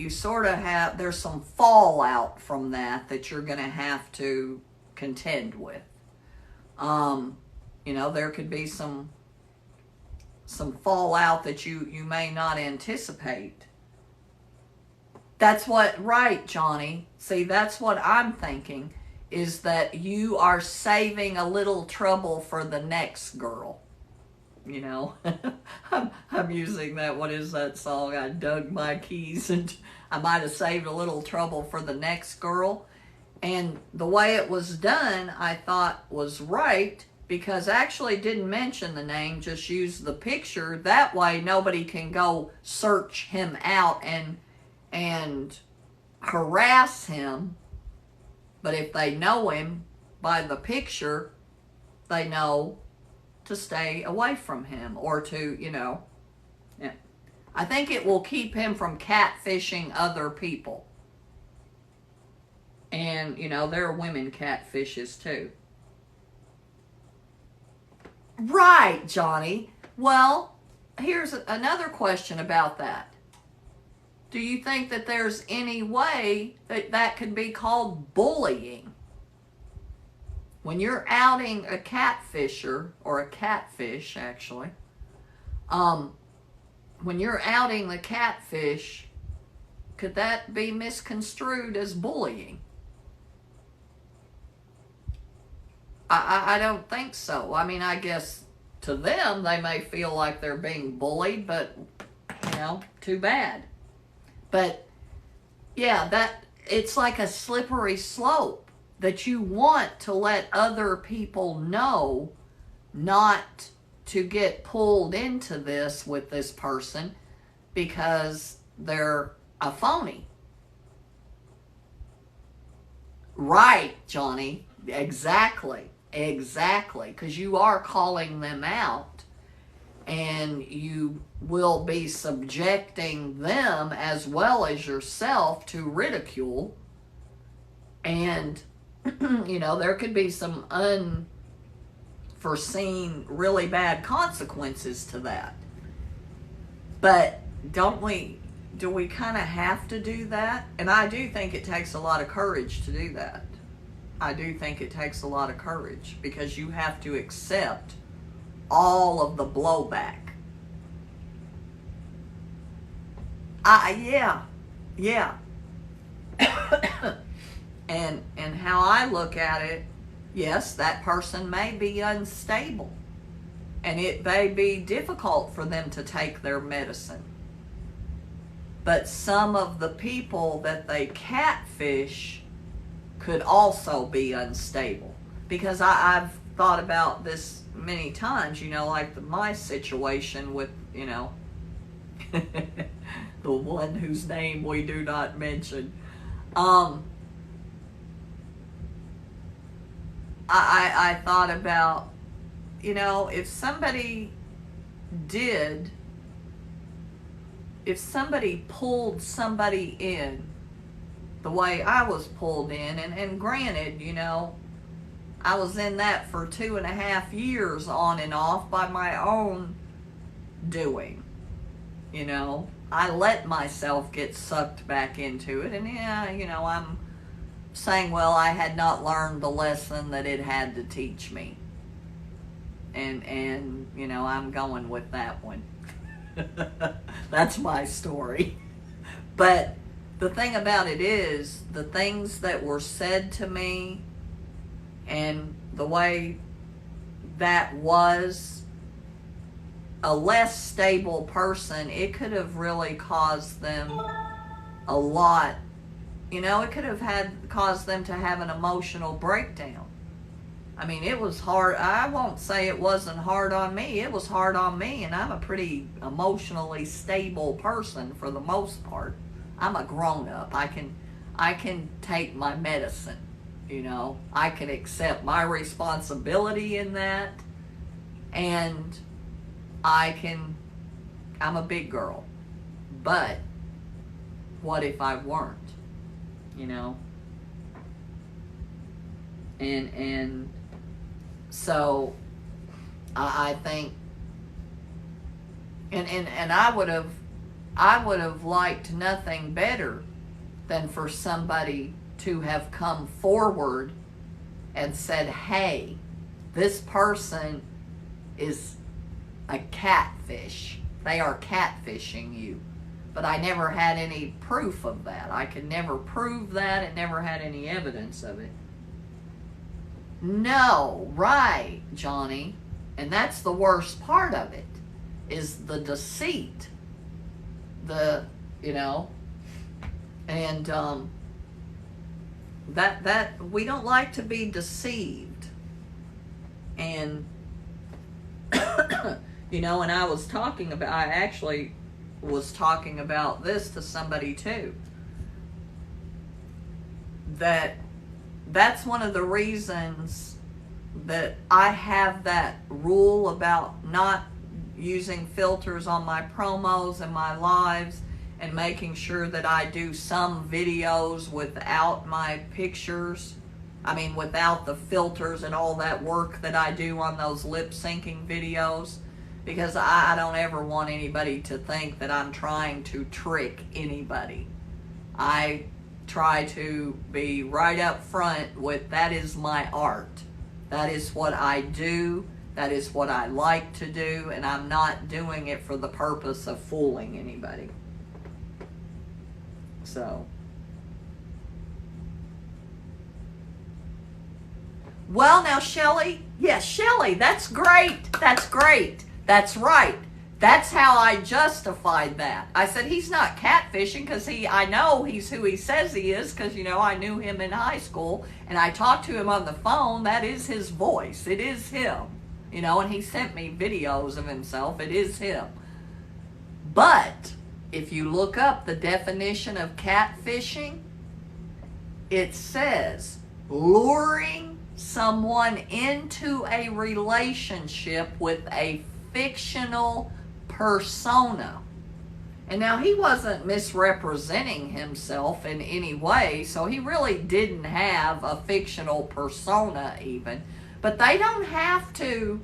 Speaker 1: sort of have, there's some fallout from that you're going to have to contend with. You know, there could be some fallout that you may not anticipate. That's what, right, Johnny? See, that's what I'm thinking, is that you are saving a little trouble for the next girl. You know, I'm using that, what is that song? I dug my keys and I might have saved a little trouble for the next girl. And the way it was done, I thought was right, because actually didn't mention the name, just used the picture. That way nobody can go search him out and harass him. But if they know him by the picture, they know to stay away from him, or to, you know, yeah. I think it will keep him from catfishing other people. And, you know, there are women catfishes too. Right, Johnny. Well, here's another question about that. Do you think that there's any way that could be called bullying? When you're outing a catfisher, or a catfish actually, when you're outing the catfish, could that be misconstrued as bullying? I don't think so. I mean, I guess to them, they may feel like they're being bullied, but, you know, too bad. But, yeah, it's like a slippery slope that you want to let other people know not to get pulled into this with this person because they're a phony. Right, Johnny. Exactly. Because you are calling them out. and you will be subjecting them as well as yourself to ridicule. And, you know, there could be some unforeseen, really bad consequences to that. But do we kind of have to do that? And I do think it takes a lot of courage to do that. I do think it takes a lot of courage, because you have to accept all of the blowback. Yeah. And how I look at it, yes, that person may be unstable, and it may be difficult for them to take their medicine. But some of the people that they catfish could also be unstable. Because I've thought about this many times, you know, like my situation with, you know, the one whose name we do not mention. I thought about, you know, if somebody pulled somebody in the way I was pulled in, and granted, you know, I was in that for 2.5 years on and off by my own doing. You know, I let myself get sucked back into it, and yeah, you know, I'm saying, well, I had not learned the lesson that it had to teach me. And you know, I'm going with that one. That's my story. But the thing about it is, the things that were said to me and the way that was a less stable person, it could have really caused them a lot. You know, it could have caused them to have an emotional breakdown. I mean, it was hard. I won't say it wasn't hard on me. It was hard on me, and I'm a pretty emotionally stable person for the most part. I'm a grown-up. I can take my medicine, you know. I can accept my responsibility in that, and I'm a big girl. But what if I weren't, you know? And so I think, and I would have liked nothing better than for somebody to have come forward and said, hey, this person is a catfish. They are catfishing you. But I never had any proof of that. I could never prove that, and never had any evidence of it. No, right, Johnny. And that's the worst part of it, is the deceit. You know, and that we don't like to be deceived. And you know, and I actually was talking about this to somebody too. That's one of the reasons that I have that rule about not using filters on my promos and my lives, and making sure that I do some videos without my pictures. I mean, without the filters and all that work that I do on those lip syncing videos, because I don't ever want anybody to think that I'm trying to trick anybody. I try to be right up front with, that is my art. That is what I do. That is what I like to do, and I'm not doing it for the purpose of fooling anybody. So, well, now, Shelly, yes, Shelly, that's great. That's great. That's right. That's how I justified that. I said, he's not catfishing, because I know he's who he says he is, because, you know, I knew him in high school, and I talked to him on the phone. That is his voice. It is him. You know, and he sent me videos of himself. It is him. But if you look up the definition of catfishing, it says luring someone into a relationship with a fictional persona. And now he wasn't misrepresenting himself in any way, so he really didn't have a fictional persona even. But they don't have to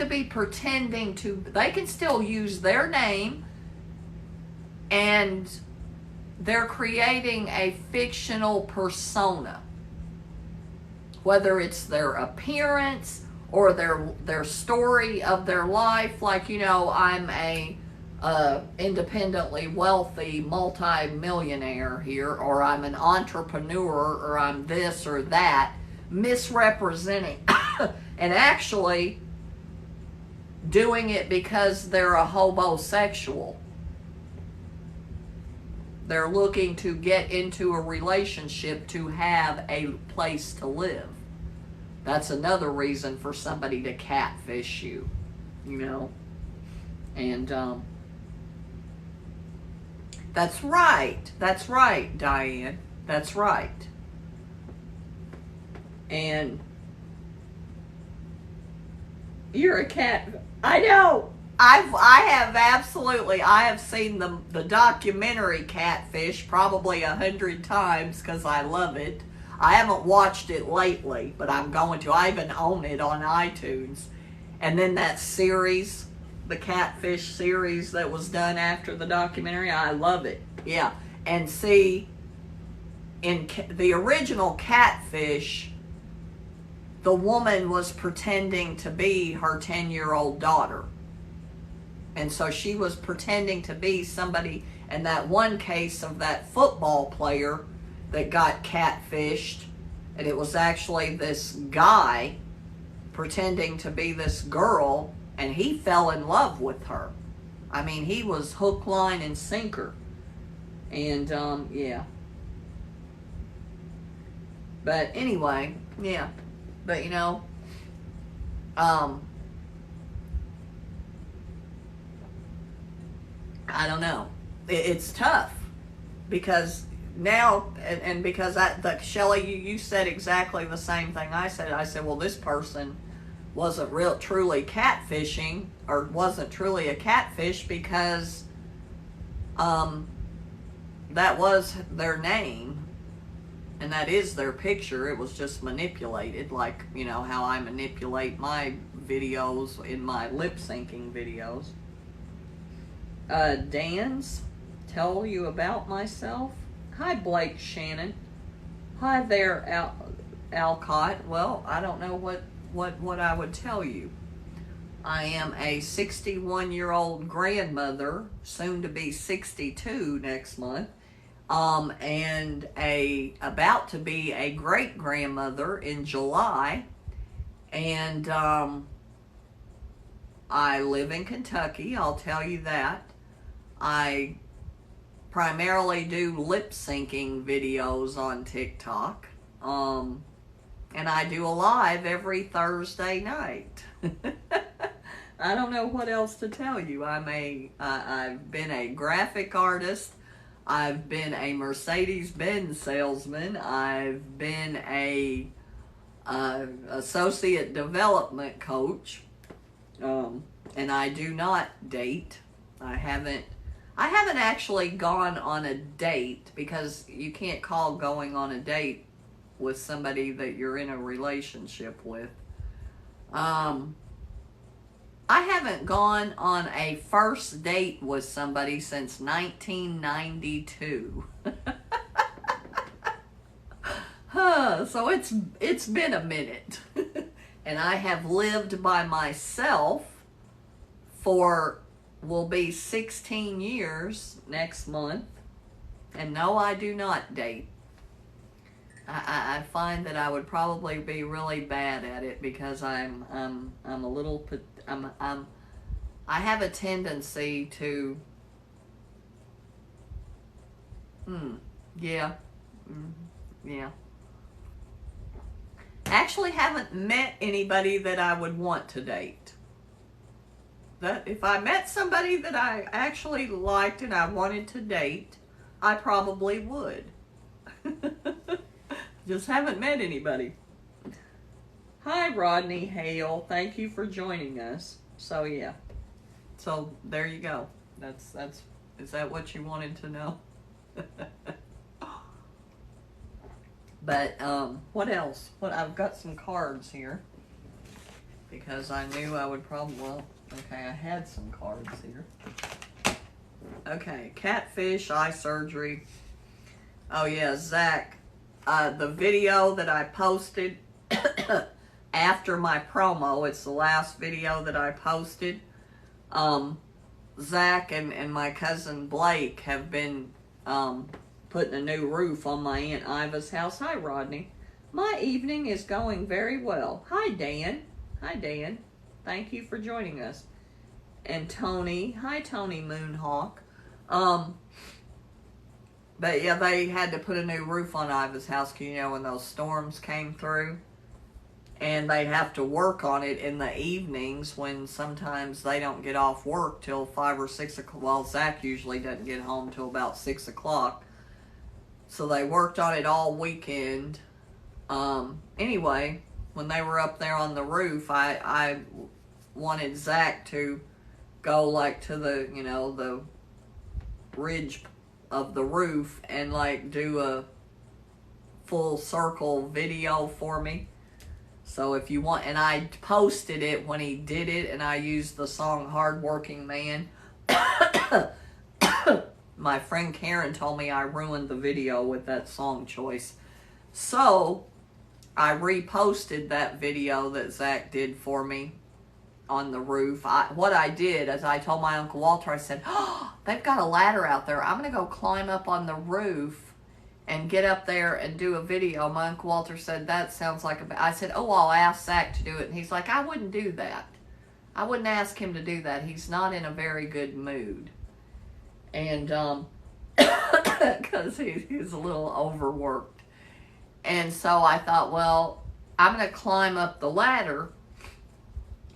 Speaker 1: be pretending to, they can still use their name, and they're creating a fictional persona. Whether it's their appearance or their story of their life, like, you know, I'm a independently wealthy multi-millionaire here, or I'm an entrepreneur, or I'm this or that, misrepresenting and actually doing it because they're a homosexual. They're looking to get into a relationship to have a place to live. That's another reason for somebody to catfish you, you know. And that's right, Diane. That's right. And you're a cat. I know. I have seen the documentary Catfish probably 100 times because I love it. I haven't watched it lately, but I'm going to. I even own it on iTunes. And then that series, the Catfish series that was done after the documentary, I love it. Yeah. And see, in the original Catfish, the woman was pretending to be her 10-year-old daughter. And so she was pretending to be somebody. In that one case of that football player that got catfished, and it was actually this guy pretending to be this girl, and he fell in love with her. I mean, he was hook, line, and sinker. And, yeah. But anyway, yeah. But, you know, I don't know. It's tough because now, and because Shelley, you said exactly the same thing I said. I said, well, this person wasn't truly catfishing, or wasn't truly a catfish, because that was their name and that is their picture. It was just manipulated, like, you know, how I manipulate my videos in my lip syncing videos. Dan's tell you about myself. Hi, Blake Shannon. Hi there, Alcott. Well, I don't know what I would tell you. I am a 61-year-old grandmother, soon to be 62 next month, and about to be a great grandmother in July, and I live in Kentucky. I'll tell you that. I primarily do lip syncing videos on TikTok, and I do a live every Thursday night. I don't know what else to tell you. I've been a graphic artist. I've been a Mercedes-Benz salesman. I've been a associate development coach, and I do not date. I haven't actually gone on a date, because you can't call going on a date with somebody that you're in a relationship with. I haven't gone on a first date with somebody since 1992. So it's been a minute. And I have lived by myself will be 16 years next month. And no, I do not date. I find that I would probably be really bad at it, because I'm a little, I have a tendency to, yeah. Actually haven't met anybody that I would want to date. That if I met somebody that I actually liked and I wanted to date, I probably would. Just haven't met anybody. Hi, Rodney Hale. Thank you for joining us. So yeah. So there you go. Is that what you wanted to know? But what else? I've got some cards here because I knew I would probably. Well, okay, I had some cards here. Okay, catfish, eye surgery. Oh yeah, Zach. The video that I posted after my promo, it's the last video that I posted. Zach and my cousin Blake have been putting a new roof on my Aunt Iva's house. Hi, Rodney. My evening is going very well. Hi, Dan. Hi, Dan. Thank you for joining us. And Tony. Hi, Tony Moonhawk. But yeah, they had to put a new roof on Iva's house, you know, when those storms came through. And they have to work on it in the evenings when sometimes they don't get off work till 5 or 6 o'clock. Well, Zach usually doesn't get home till about 6 o'clock. So they worked on it all weekend. Anyway, when they were up there on the roof, I wanted Zach to go like to the, you know, the ridge of the roof and like do a full circle video for me. So if you want, and I posted it when he did it, and I used the song Hardworking Man. My friend Karen told me I ruined the video with that song choice. So I reposted that video that Zach did for me on the roof. What I did is I told my Uncle Walter, I said, oh, they've got a ladder out there. I'm going to go climb up on the roof and get up there and do a video. My Uncle Walter said, that sounds like I said, oh, I'll ask Zach to do it. And he's like, I wouldn't do that. I wouldn't ask him to do that. He's not in a very good mood. And, because he's a little overworked. And so I thought, well, I'm going to climb up the ladder.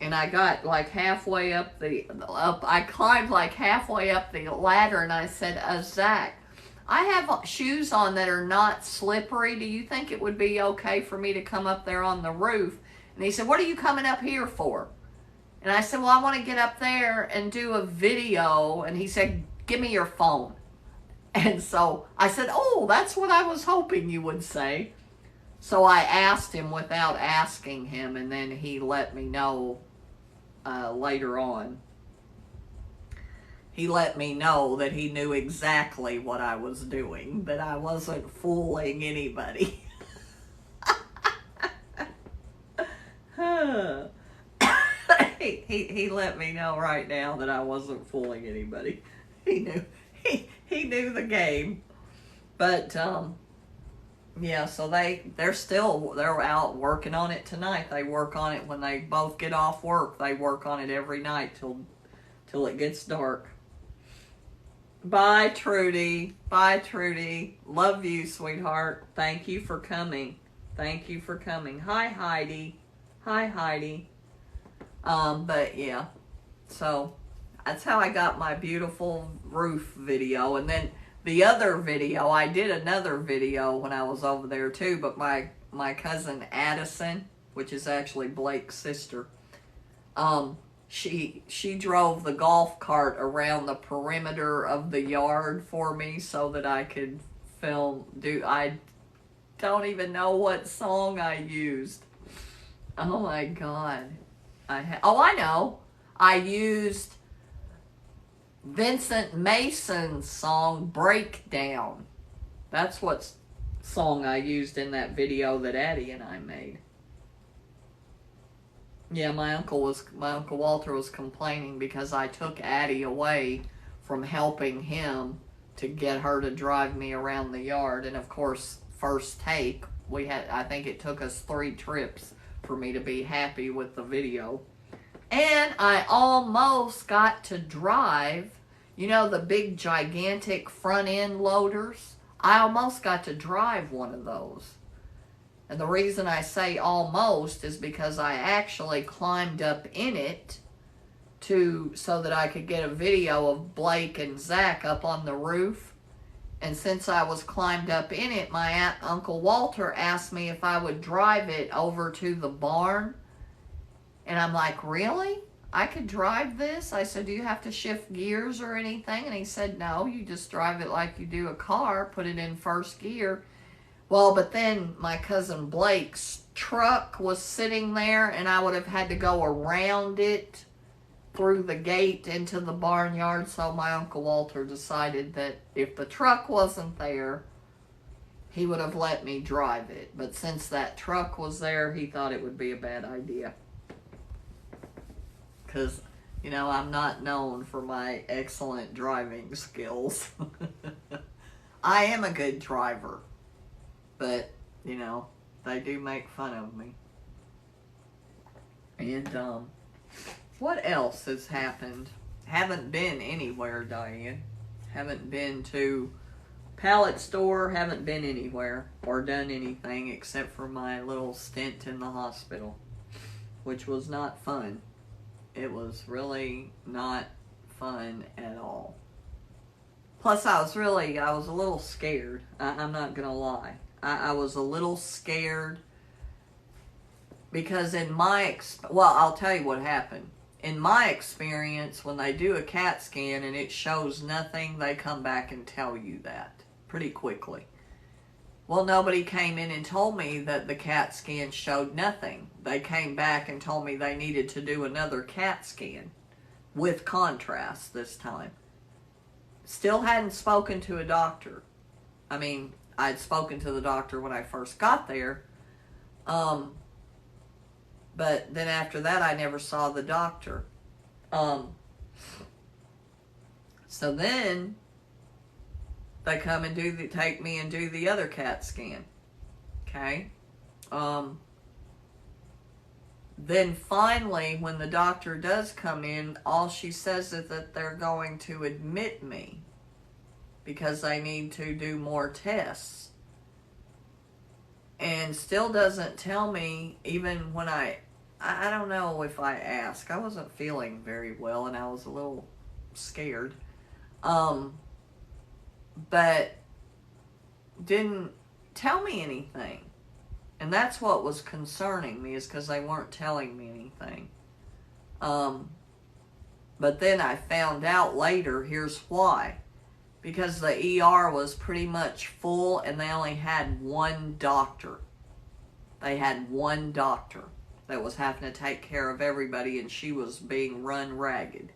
Speaker 1: And I got like halfway up I climbed like halfway up the ladder, and I said, Zach, I have shoes on that are not slippery. Do you think it would be okay for me to come up there on the roof? And he said, what are you coming up here for? And I said, well, I want to get up there and do a video. And he said, give me your phone. And so I said, oh, that's what I was hoping you would say. So I asked him without asking him, and then he let me know later on. He let me know that he knew exactly what I was doing, that I wasn't fooling anybody. He let me know right now that I wasn't fooling anybody. He knew the game. But yeah, so they're out working on it tonight. They work on it when they both get off work. They work on it every night till it gets dark. Bye, Trudy. Bye, Trudy. Love you, sweetheart. Thank you for coming. Thank you for coming. Hi, Heidi. Hi, Heidi. But yeah, so that's how I got my beautiful roof video. And then the other video, I did another video when I was over there too, but my cousin Addison, which is actually Blake's sister, she drove the golf cart around the perimeter of the yard for me so that I could film. I don't even know what song I used. Oh my God. I know. I used Vincent Mason's song Breakdown. That's what song I used in that video that Addie and I made. Yeah, my Uncle Walter was complaining because I took Addie away from helping him to get her to drive me around the yard. And of course, first take, I think it took us 3 trips for me to be happy with the video. And I almost got to drive, you know, the big gigantic front end loaders. I almost got to drive one of those. And the reason I say almost is because I actually climbed up in it so that I could get a video of Blake and Zach up on the roof. And since I was climbed up in it, my Uncle Walter asked me if I would drive it over to the barn. And I'm like, really? I could drive this. I said, do you have to shift gears or anything? And he said, no, you just drive it like you do a car, put it in first gear. Well, but then my cousin Blake's truck was sitting there, and I would have had to go around it through the gate into the barnyard. So my Uncle Walter decided that if the truck wasn't there, he would have let me drive it. But since that truck was there, he thought it would be a bad idea. Because, you know, I'm not known for my excellent driving skills. I am a good driver. But, you know, they do make fun of me. And, what else has happened? Haven't been anywhere, Diane. Haven't been to pallet store, haven't been anywhere or done anything except for my little stint in the hospital, which was not fun. It was really not fun at all. Plus, I was a little scared. I'm not gonna lie. I was a little scared because I'll tell you what happened. In my experience, when they do a CAT scan and it shows nothing, they come back and tell you that pretty quickly. Well, nobody came in and told me that the CAT scan showed nothing. They came back and told me they needed to do another CAT scan with contrast this time. Still hadn't spoken to a doctor. I mean, I'd spoken to the doctor when I first got there. But then after that, I never saw the doctor. So then they come and take me and do the other CAT scan. Okay. Then finally, when the doctor does come in, all she says is that they're going to admit me because they need to do more tests. And still doesn't tell me, even when I don't know if I asked. I wasn't feeling very well and I was a little scared. But didn't tell me anything. And that's what was concerning me, is because they weren't telling me anything. But then I found out later, here's why. Because the ER was pretty much full and they only had one doctor. They had one doctor that was having to take care of everybody, and she was being run ragged.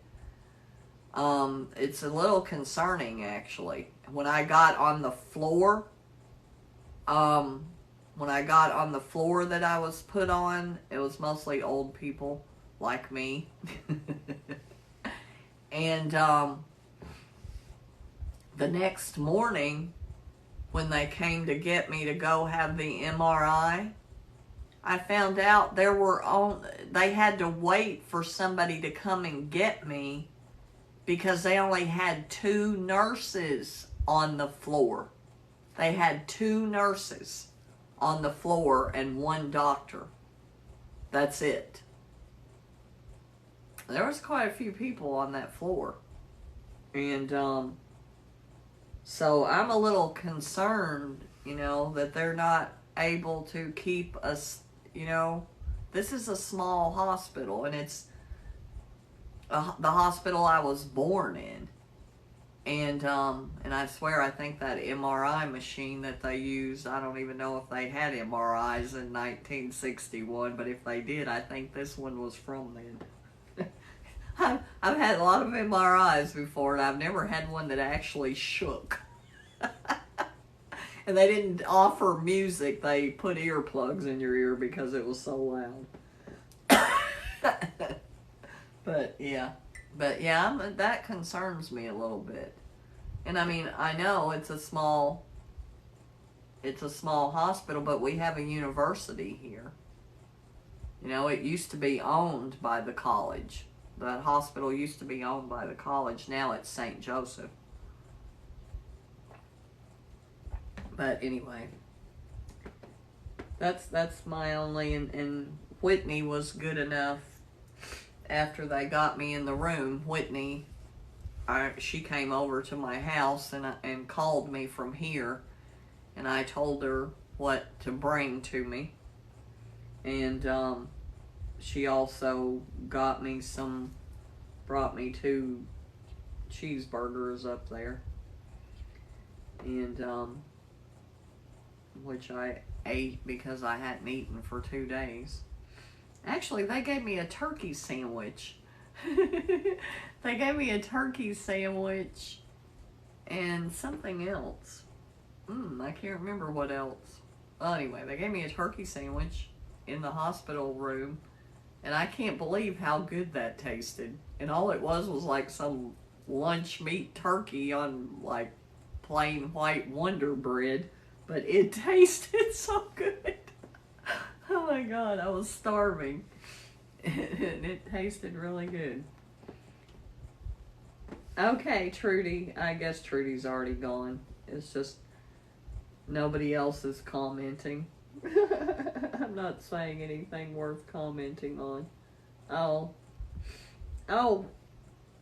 Speaker 1: It's a little concerning, actually. When I got on the floor, that I was put on, it was mostly old people like me. And the next morning, when they came to get me to go have the MRI, I found out they had to wait for somebody to come and get me because they only had 2 nurses on the floor. They had 2 nurses on the floor and 1 doctor. That's it. There was quite a few people on that floor. And so I'm a little concerned, that they're not able to keep us, this is a small hospital, and it's the hospital I was born in. And I swear, I think that MRI machine that they used, I don't even know if they had MRIs in 1961, but if they did, I think this one was from then. I've had a lot of MRIs before, and I've never had one that actually shook. And they didn't offer music. They put earplugs in your ear because it was so loud. But yeah, that concerns me a little bit. And I mean, I know it's a small hospital, but we have a university here. It used to be owned by the college. That hospital used to be owned by the college. Now it's St. Joseph. But anyway, that's my only, and Whitney was good enough. After they got me in the room, Whitney, she came over to my house and called me from here, and I told her what to bring to me, and she also brought me 2 cheeseburgers up there. And, which I ate because I hadn't eaten for 2 days. Actually, they gave me a turkey sandwich. They gave me a turkey sandwich and something else. I can't remember what else. Well, anyway, they gave me a turkey sandwich in the hospital room, and I can't believe how good that tasted. And all it was like some lunch meat turkey on like plain white Wonder Bread, but it tasted so good. Oh my God, I was starving. And it tasted really good. Okay, Trudy. I guess Trudy's already gone. It's just nobody else is commenting. I'm not saying anything worth commenting on. Oh,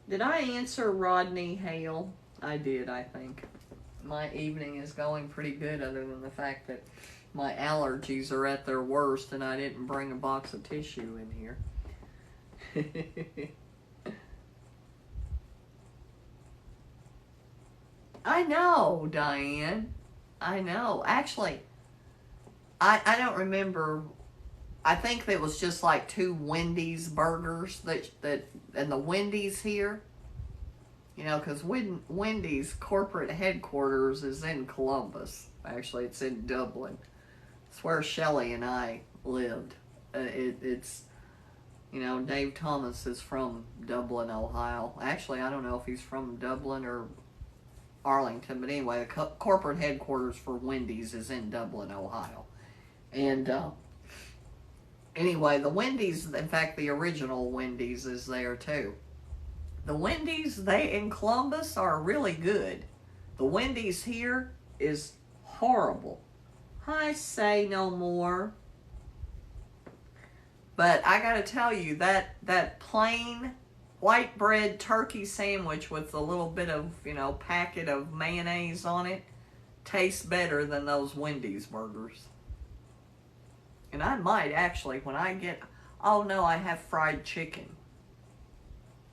Speaker 1: did I answer Rodney Hale? I did, I think. My evening is going pretty good, other than the fact that my allergies are at their worst and I didn't bring a box of tissue in here. I know, Diane. I know. Actually, I don't remember. I think it was just like 2 Wendy's burgers that and the Wendy's here. You know, because Wendy's corporate headquarters is in Columbus. Actually, it's in Dublin. It's where Shelley and I lived. It's, you know, Dave Thomas is from Dublin, Ohio. Actually, I don't know if he's from Dublin or Arlington, but anyway, the corporate headquarters for Wendy's is in Dublin, Ohio. And anyway, the Wendy's, in fact, the original Wendy's is there too. The Wendy's in Columbus are really good. The Wendy's here is horrible. I say no more. But I gotta tell you, that plain white bread turkey sandwich with a little bit of, you know, packet of mayonnaise on it tastes better than those Wendy's burgers. And I might actually, when I get, oh no, I have fried chicken.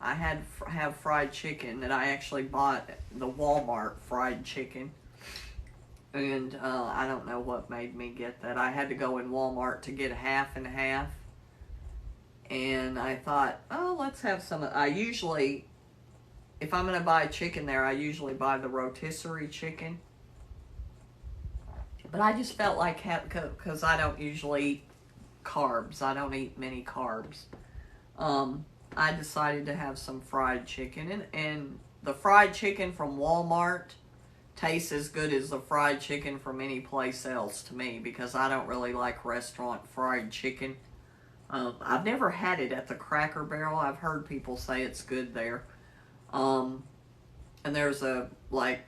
Speaker 1: I have fried chicken that I actually bought the Walmart fried chicken. And I don't know what made me get that. I had to go in Walmart to get half and half. And I thought, oh, let's have some. I usually, if I'm going to buy chicken there, I usually buy the rotisserie chicken. But I just felt like, because I don't usually eat carbs. I don't eat many carbs. I decided to have some fried chicken. And the fried chicken from Walmart tastes as good as the fried chicken from any place else to me, because I don't really like restaurant fried chicken. I've never had it at the Cracker Barrel. I've heard people say it's good there. And there's a, like,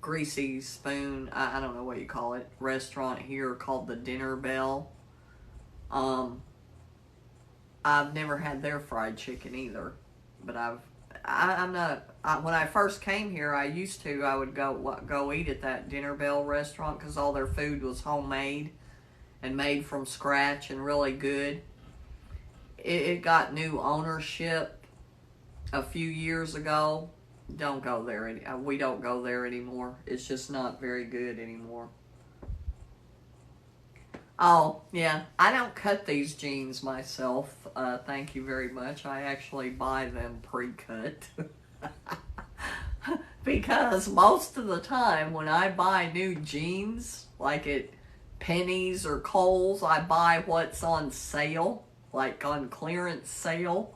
Speaker 1: Greasy Spoon, I don't know what you call it, restaurant here called the Dinner Bell. I've never had their fried chicken either. But I'm not, when I first came here, I would go eat at that Dinner Bell restaurant because all their food was homemade and made from scratch and really good. It got new ownership a few years ago. Don't go there. We don't go there anymore. It's just not very good anymore. Oh, yeah. I don't cut these jeans myself. Thank you very much. I actually buy them pre-cut. Because most of the time when I buy new jeans, like at Penny's or Kohl's, I buy what's on sale, like on clearance sale.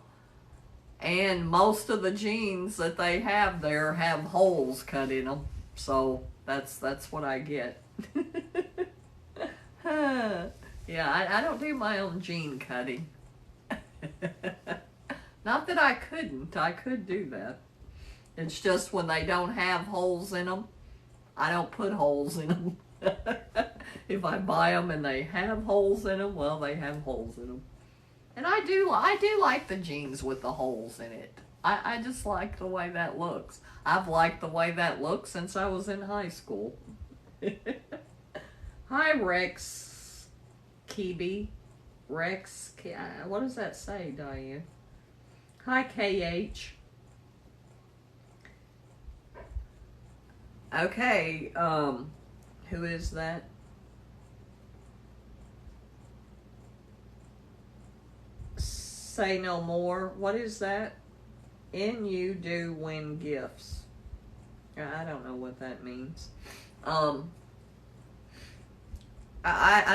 Speaker 1: And most of the jeans that they have there have holes cut in them. So that's what I get. Yeah, I don't do my own jean cutting. Not that I couldn't. I could do that. It's just when they don't have holes in them, I don't put holes in them. If I buy them and they have holes in them, well, they have holes in them. And I do like the jeans with the holes in it. I just like the way that looks. I've liked the way that looks since I was in high school. Hi, Rex Kibi. Rex, what does that say, Diane? Hi, KH. Okay, who is that? Say no more. What is that? You do win gifts. I don't know what that means. I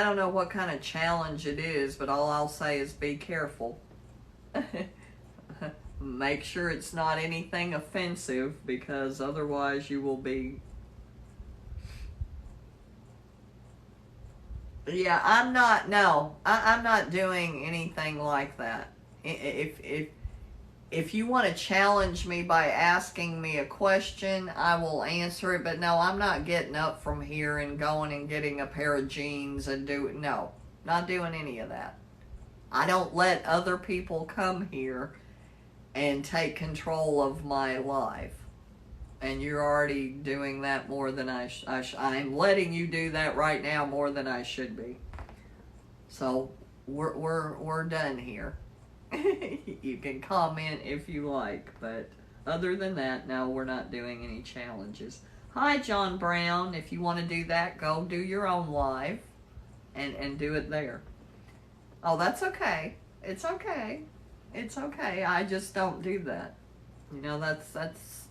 Speaker 1: don't know what kind of challenge it is, but all I'll say is be careful. Make sure it's not anything offensive, because otherwise you will be... Yeah, I'm not doing anything like that. If you want to challenge me by asking me a question, I will answer it. But no, I'm not getting up from here and going and getting a pair of jeans and no, not doing any of that. I don't let other people come here and take control of my life. And you're already doing that more than I'm letting you do that right now more than I should be. So we're done here. You can comment if you like, but other than that, no, we're not doing any challenges. Hi, John Brown. If you want to do that, go do your own live and do it there. Oh, that's okay. It's okay. It's okay. I just don't do that. You know, that's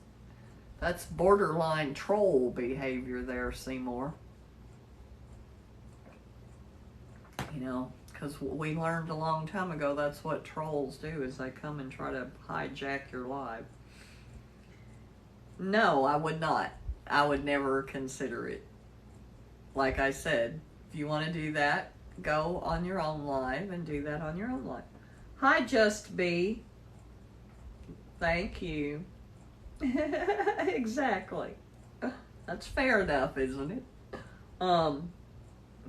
Speaker 1: borderline troll behavior there, Seymour. You know, because we learned a long time ago that's what trolls do, is they come and try to hijack your life. No, I would not. I would never consider it. Like I said, if you want to do that, go on your own live and do that on your own live. Hi, Just Be. Thank you. Exactly. That's fair enough, isn't it?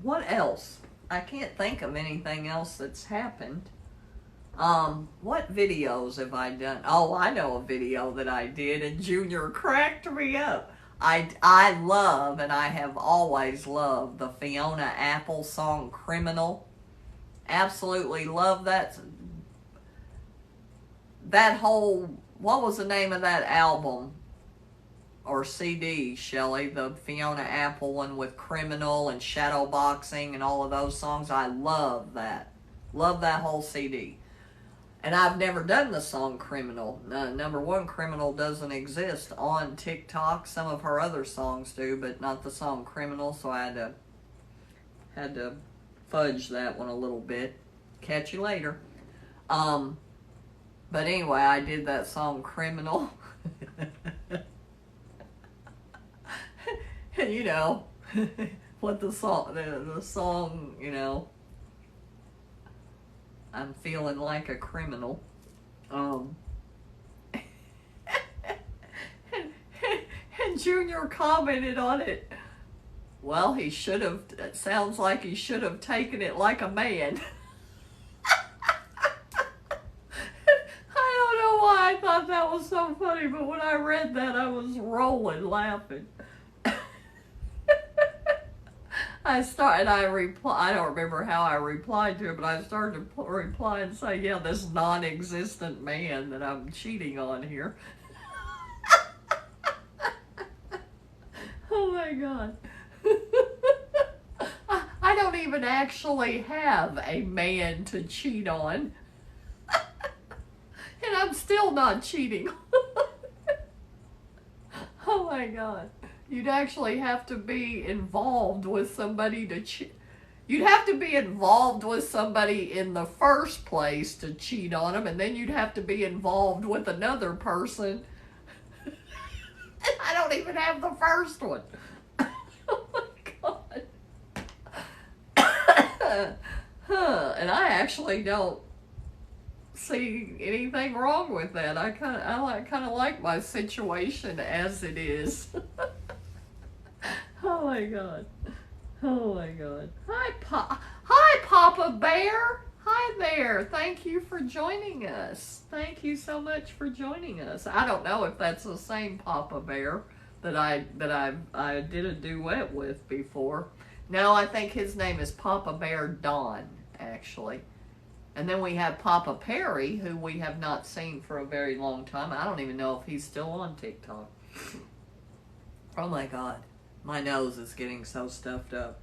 Speaker 1: What else? I can't think of anything else that's happened. What videos have I done? Oh, I know a video that I did and Junior cracked me up. I love, and I have always loved, the Fiona Apple song Criminal. Absolutely love that whole, what was the name of that album or CD, Shelley? The Fiona Apple one with Criminal and Shadowboxing and all of those songs. I love that. Love that whole CD. And I've never done the song Criminal. Number one, Criminal doesn't exist on TikTok. Some of her other songs do, but not the song Criminal, so I had to fudge that one a little bit. Catch you later. But anyway, I did that song Criminal. And you know, what the song, you know, I'm feeling like a criminal. And Junior commented on it. Well, he should have, it sounds like he should have taken it like a man. I don't know why I thought that was so funny, but when I read that, I was rolling laughing. I don't remember how I replied to it, but I started to reply and say, yeah, this non-existent man that I'm cheating on here. Oh my God. I don't even actually have a man to cheat on. And I'm still not cheating. Oh my God. You'd actually have to be involved with somebody to cheat. You'd have to be involved with somebody in the first place to cheat on them, and then you'd have to be involved with another person. I don't even have the first one. Oh my God. And I actually don't see anything wrong with that. I kind of like my situation as it is. Oh my God. Oh my God. Hi, Papa Bear. Hi there. Thank you for joining us. Thank you so much for joining us. I don't know if that's the same Papa Bear that I did a duet with before. No, I think his name is Papa Bear Don, actually. And then we have Papa Perry, who we have not seen for a very long time. I don't even know if he's still on TikTok. Oh my God. My nose is getting so stuffed up.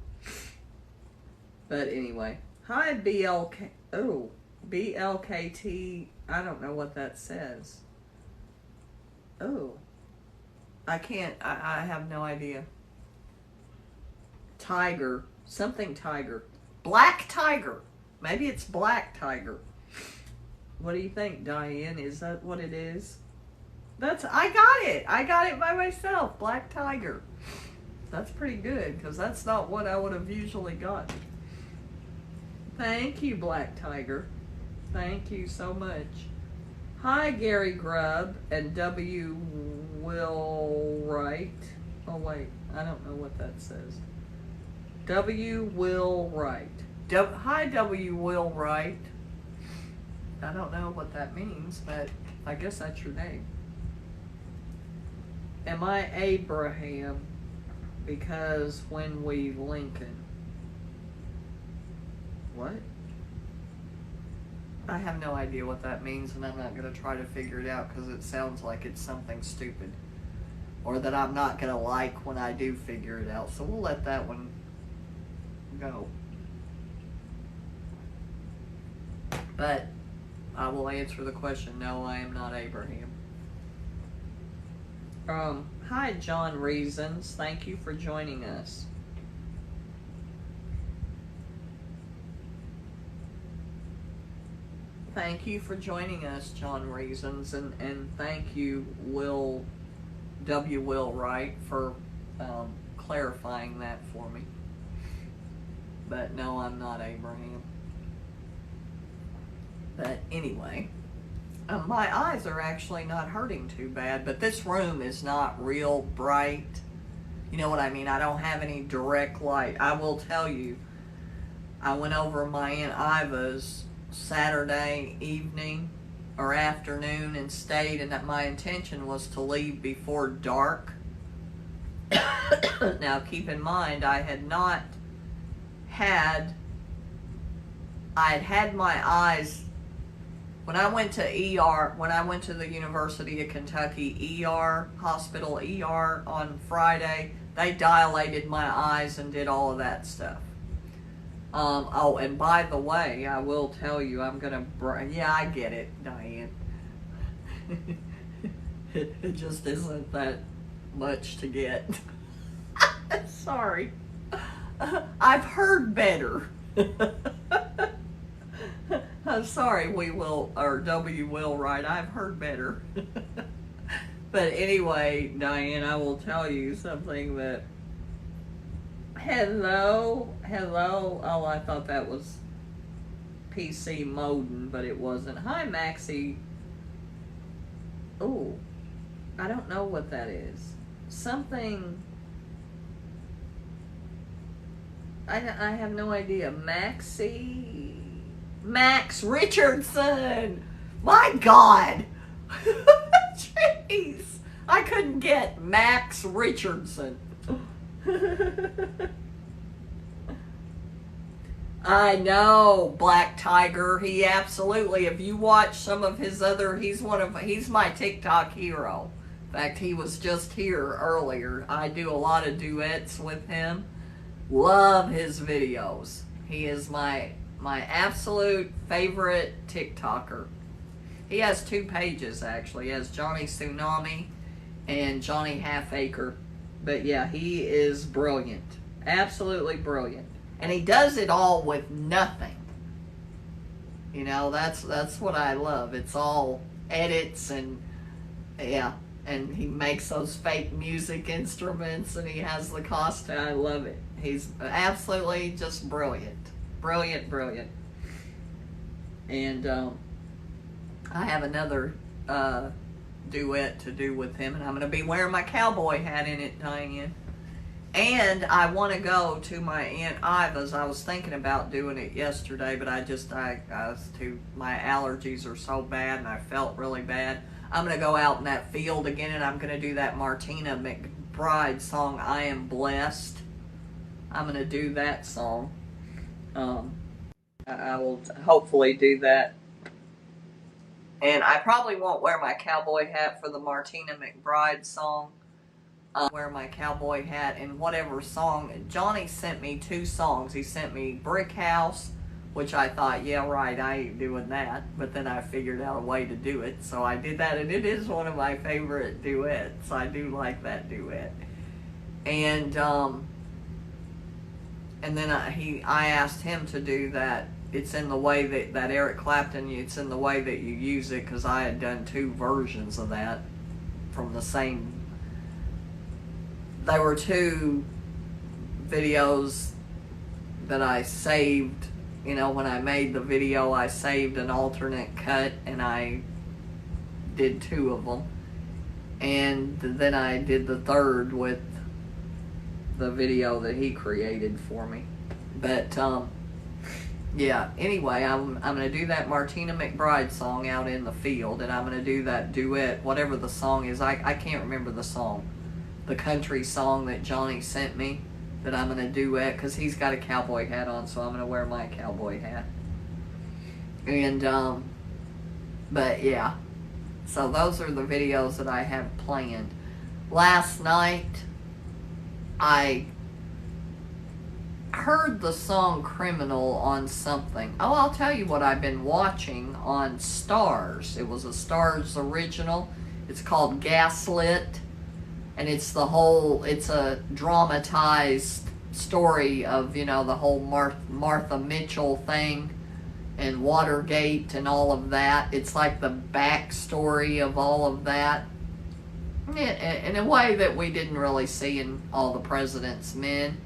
Speaker 1: But anyway. Hi, BLK. Oh, BLKT. I don't know what that says. Oh. I can't. I have no idea. Tiger. Something tiger. Black tiger. Maybe it's black tiger. What do you think, Diane? Is that what it is? I got it. I got it by myself. Black tiger. That's pretty good, because that's not what I would have usually got. Thank you, Black Tiger. Thank you so much. Hi, Gary Grubb and W. Will Wright. Oh, wait. I don't know what that says. W. Will Wright. Hi, W. Will Wright. I don't know what that means, but I guess that's your name. Am I Abraham? Because when we Lincoln. What? I have no idea what that means, and I'm not going to try to figure it out because it sounds like it's something stupid. Or that I'm not going to like when I do figure it out. So we'll let that one go. But I will answer the question. No, I am not Abraham. Hi, John Reasons. Thank you for joining us. Thank you for joining us, John Reasons, and thank you, W. Will Wright, for clarifying that for me. But no, I'm not Abraham. But anyway, my eyes are actually not hurting too bad, but this room is not real bright. You know what I mean? I don't have any direct light. I will tell you, I went over my Aunt Iva's Saturday evening or afternoon and stayed, and that my intention was to leave before dark. Now keep in mind, I had had my eyes when I went to the University of Kentucky hospital ER on Friday. They dilated my eyes and did all of that stuff. Oh, and by the way, I will tell you, yeah, I get it, Diane. It just isn't that much to get. Sorry. I've heard better. I'm sorry, W. Will Wright. I've heard better. But anyway, Diane, I will tell you something that... Hello. Oh, I thought that was PC Moden, but it wasn't. Hi, Maxie. Oh, I don't know what that is. Something... I have no idea. Max Richardson! My God! Jeez! I couldn't get Max Richardson. I know, Black Tiger. He absolutely, if you watch some of his other, he's my TikTok hero. In fact, he was just here earlier. I do a lot of duets with him. Love his videos. He is my absolute favorite TikToker. He has 2 pages, actually. He has Johnny Tsunami and Johnny Halfacre. But yeah, he is brilliant. Absolutely brilliant. And he does it all with nothing. You know, that's what I love. It's all edits and, yeah. And he makes those fake music instruments and he has the costume. I love it. He's absolutely just brilliant. Brilliant. And I have another duet to do with him, and I'm going to be wearing my cowboy hat in it, Diane. And I want to go to my Aunt Iva's. I was thinking about doing it yesterday, but my allergies are so bad, and I felt really bad. I'm going to go out in that field again, and I'm going to do that Martina McBride song, I Am Blessed. I'm going to do that song. I will hopefully do that. And I probably won't wear my cowboy hat for the Martina McBride song. Wear my cowboy hat in whatever song. Johnny sent me 2 songs. He sent me Brick House, which I thought, yeah, right, I ain't doing that. But then I figured out a way to do it. So I did that, and it is one of my favorite duets. I do like that duet. And then I asked him to do that. It's in the way that Eric Clapton, it's in the way that you use it, because I had done 2 versions of that from the same. They were 2 videos that I saved. You know, when I made the video, I saved an alternate cut, and I did 2 of them. And then I did the 3rd with the video that he created for me. But, yeah, anyway, I'm going to do that Martina McBride song out in the field, and I'm going to do that duet, whatever the song is. I can't remember the song. The country song that Johnny sent me that I'm going to duet, because he's got a cowboy hat on, so I'm going to wear my cowboy hat. And, but yeah. So those are the videos that I have planned. Last night, I heard the song Criminal on something. Oh, I'll tell you what I've been watching on Starz. It was a Starz original. It's called Gaslit. And it's a dramatized story of, you know, the whole Martha Mitchell thing and Watergate and all of that. It's like the backstory of all of that. In a way that we didn't really see in All the President's Men.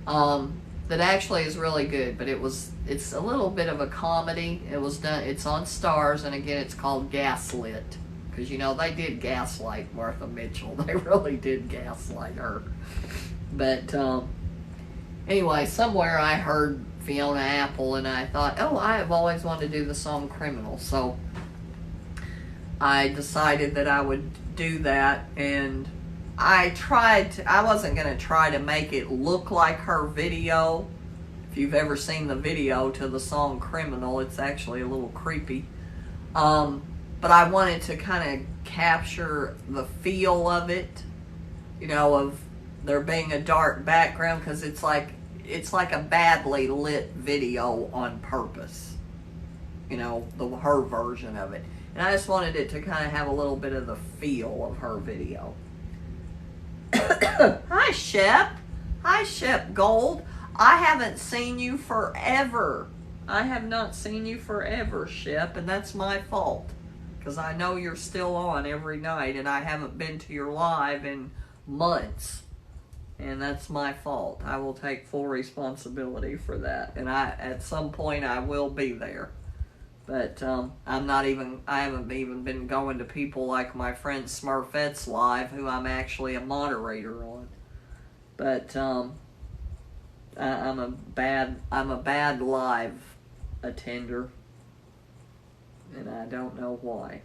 Speaker 1: That actually is really good, but it's a little bit of a comedy. It's on Starz, and again, it's called Gaslit. Because, you know, they did gaslight Martha Mitchell. They really did gaslight her. But, anyway, somewhere I heard Fiona Apple, and I thought, oh, I have always wanted to do the song Criminal. So, I decided that I would do that, and I wasn't going to try to make it look like her video. If you've ever seen the video to the song Criminal, it's actually a little creepy. But I wanted to kind of capture the feel of it, you know, of there being a dark background, because it's like a badly lit video on purpose, you know, her version of it. And I just wanted it to kind of have a little bit of the feel of her video. Hi, Shep. Hi, Shep Gold. I haven't seen you forever. I have not seen you forever, Shep, and that's my fault. Because I know you're still on every night, and I haven't been to your live in months. And that's my fault. I will take full responsibility for that. And at some point, I will be there. But I haven't even been going to people like my friend Smurfette's live, who I'm actually a moderator on. But I'm a bad live attender. And I don't know why.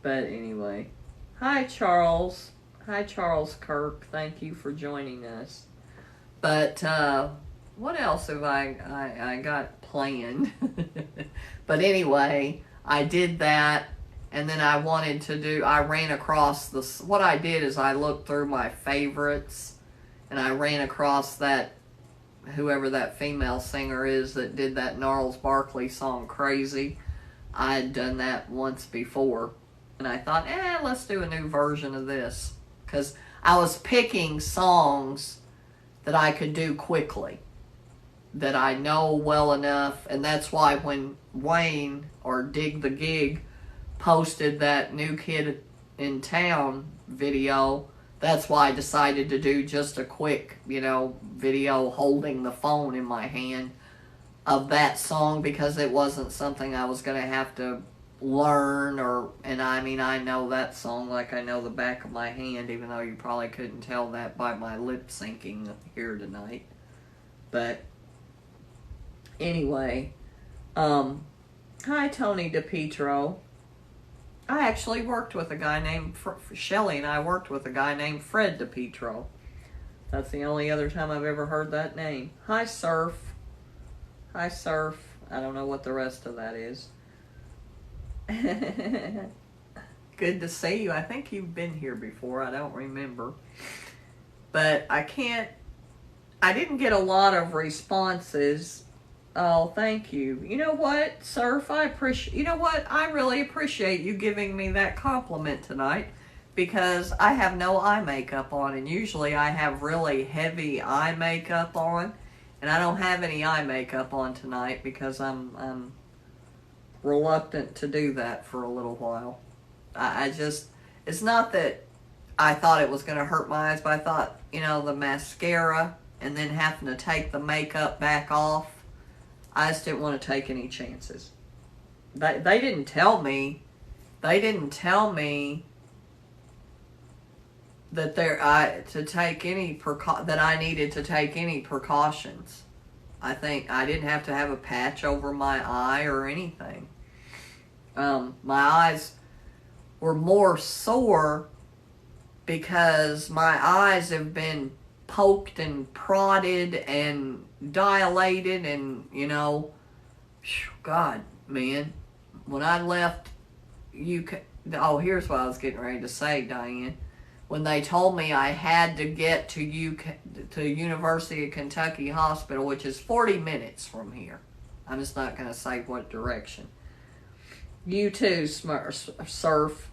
Speaker 1: But anyway. Hi, Charles. Hi, Charles Kirk. Thank you for joining us. But, what else have I got planned? But anyway, I did that. And then I ran across what I did is I looked through my favorites. And I ran across whoever that female singer is that did that Gnarls Barkley song Crazy. I had done that once before, and I thought, let's do a new version of this, because I was picking songs that I could do quickly, that I know well enough, and that's why when Wayne, or Dig the Gig, posted that New Kid in Town video, that's why I decided to do just a quick, video holding the phone in my hand of that song, because it wasn't something I was going to have to learn, and I know that song like I know the back of my hand, even though you probably couldn't tell that by my lip syncing here tonight. But anyway, hi Tony DePietro. I actually worked with a guy named Shelley, and I worked with a guy named Fred DePietro. That's the only other time I've ever heard that name. Hi, Surf. Hi, Surf. I don't know what the rest of that is. Good to see you. I think you've been here before. I don't remember. But I didn't get a lot of responses. Oh, thank you. You know what, Surf? You know what? I really appreciate you giving me that compliment tonight, because I have no eye makeup on, and usually I have really heavy eye makeup on, and I don't have any eye makeup on tonight because I'm reluctant to do that for a little while. It's not that I thought it was going to hurt my eyes, but I thought, the mascara and then having to take the makeup back off, I just didn't want to take any chances. They didn't tell me that that I needed to take any precautions. I think I didn't have to have a patch over my eye or anything. My eyes were more sore because my eyes have been poked and prodded and dilated, and God, man, when I left here's what I was getting ready to say, Diane. When they told me I had to get to University of Kentucky Hospital, which is 40 minutes from here. I'm just not going to say what direction. You too, Surf.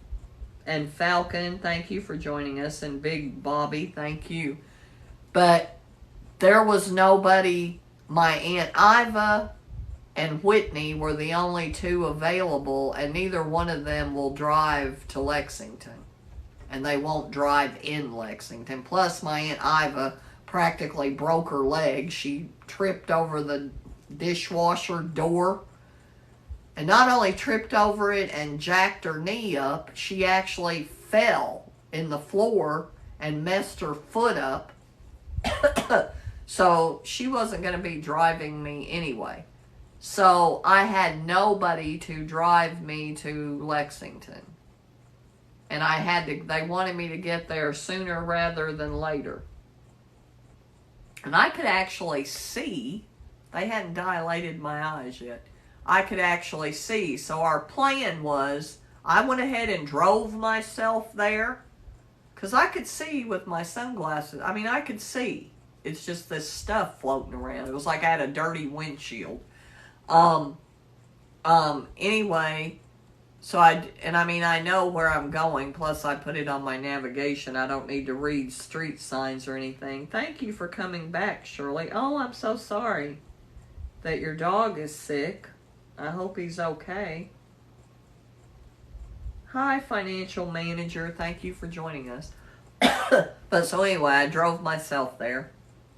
Speaker 1: And Falcon, thank you for joining us. And Big Bobby, thank you. But there was nobody. My Aunt Iva and Whitney were the only two available, and neither one of them will drive to Lexington. And they won't drive in Lexington. Plus, my Aunt Iva practically broke her leg. She tripped over the dishwasher door. And not only tripped over it and jacked her knee up, she actually fell in the floor and messed her foot up. So she wasn't going to be driving me anyway. So I had nobody to drive me to Lexington. And they wanted me to get there sooner rather than later. And I could actually see. They hadn't dilated my eyes yet. I could actually see. So our plan was, I went ahead and drove myself there, because I could see with my sunglasses. I mean, I could see. It's just this stuff floating around. It was like I had a dirty windshield. Anyway, so I know where I'm going. Plus, I put it on my navigation. I don't need to read street signs or anything. Thank you for coming back, Shirley. Oh, I'm so sorry that your dog is sick. I hope he's okay. Hi, financial manager. Thank you for joining us. But so anyway, I drove myself there.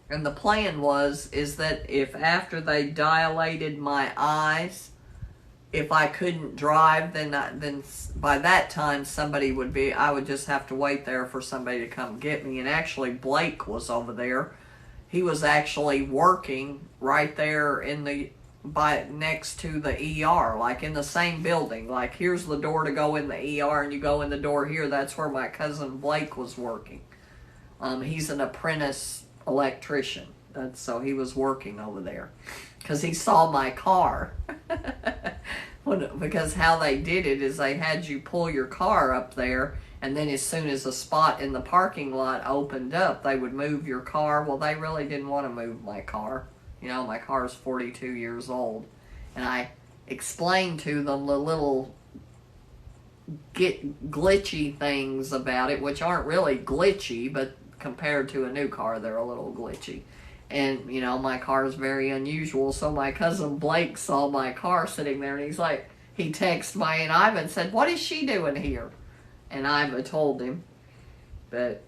Speaker 1: And the plan is that if after they dilated my eyes, if I couldn't drive, then by that time I would just have to wait there for somebody to come get me. And actually Blake was over there. He was actually working right there next to the ER, like in the same building. Like, here's the door to go in the ER, and you go in the door here. That's where my cousin Blake was working. He's an apprentice electrician. So he was working over there because he saw my car. Because how they did it is they had you pull your car up there, and then as soon as a spot in the parking lot opened up, they would move your car. Well, they really didn't want to move my car. My car is 42 years old. And I explained to them the little glitchy things about it, which aren't really glitchy, but compared to a new car, they're a little glitchy. And, my car is very unusual, so my cousin Blake saw my car sitting there, and he texted my Aunt Iva and said, "What is she doing here?" And Iva told him. But,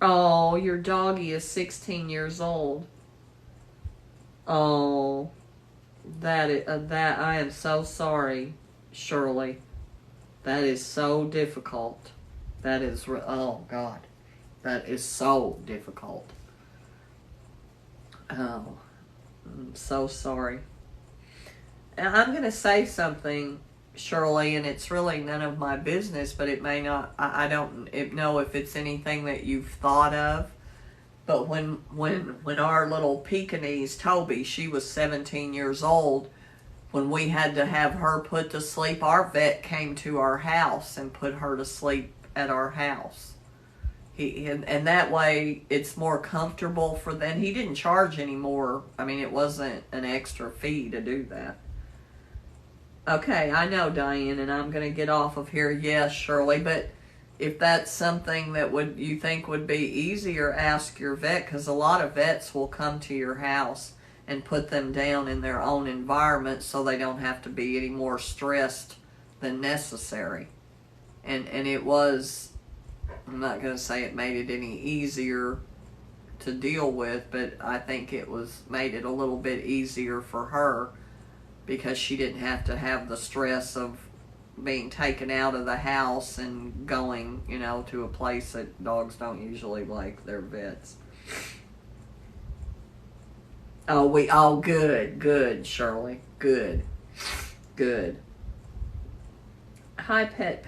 Speaker 1: oh, your doggy is 16 years old. Oh, that I am so sorry, Shirley. That is so difficult. Oh God, that is so difficult. Oh, I'm so sorry. And I'm going to say something, Shirley, and it's really none of my business, but it may not, I don't know if it's anything that you've thought of. But when our little Pekingese Toby, she was 17 years old, when we had to have her put to sleep, our vet came to our house and put her to sleep at our house. And that way it's more comfortable for them. He didn't charge any more. I mean, it wasn't an extra fee to do that. Okay, I know, Diane, and I'm going to get off of here. Yes, Shirley, but if that's something that you think would be easier, ask your vet, because a lot of vets will come to your house and put them down in their own environment so they don't have to be any more stressed than necessary. And it was, I'm not going to say it made it any easier to deal with, but I think it made it a little bit easier for her, because she didn't have to have the stress of being taken out of the house and going, to a place that dogs don't usually like their vets. Oh, good, Shirley. Good. Hi, Pete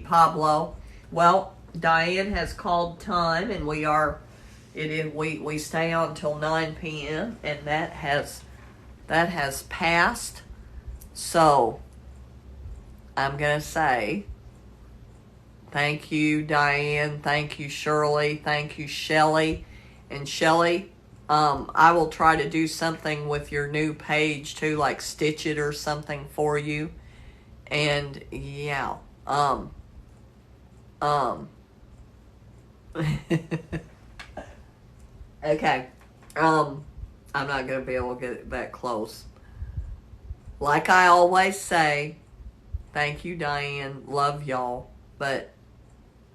Speaker 1: Pablo. Well, Diane has called time, and we stay on till 9 p.m. and that has passed. So I'm gonna say thank you, Diane. Thank you, Shirley. Thank you, Shelly. And Shelly, I will try to do something with your new page too, like stitch it or something for you. And yeah, okay. I'm not going to be able to get that close. Like I always say, thank you, Diane. Love y'all. But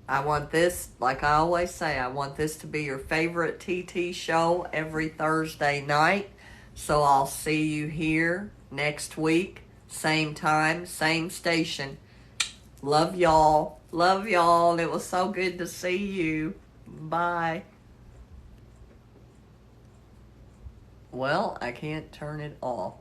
Speaker 1: I want this, like I always say, I want this to be your favorite TT show every Thursday night. So I'll see you here next week. Same time, same station. Love y'all. Love y'all. It was so good to see you. Bye. Well, I can't turn it off.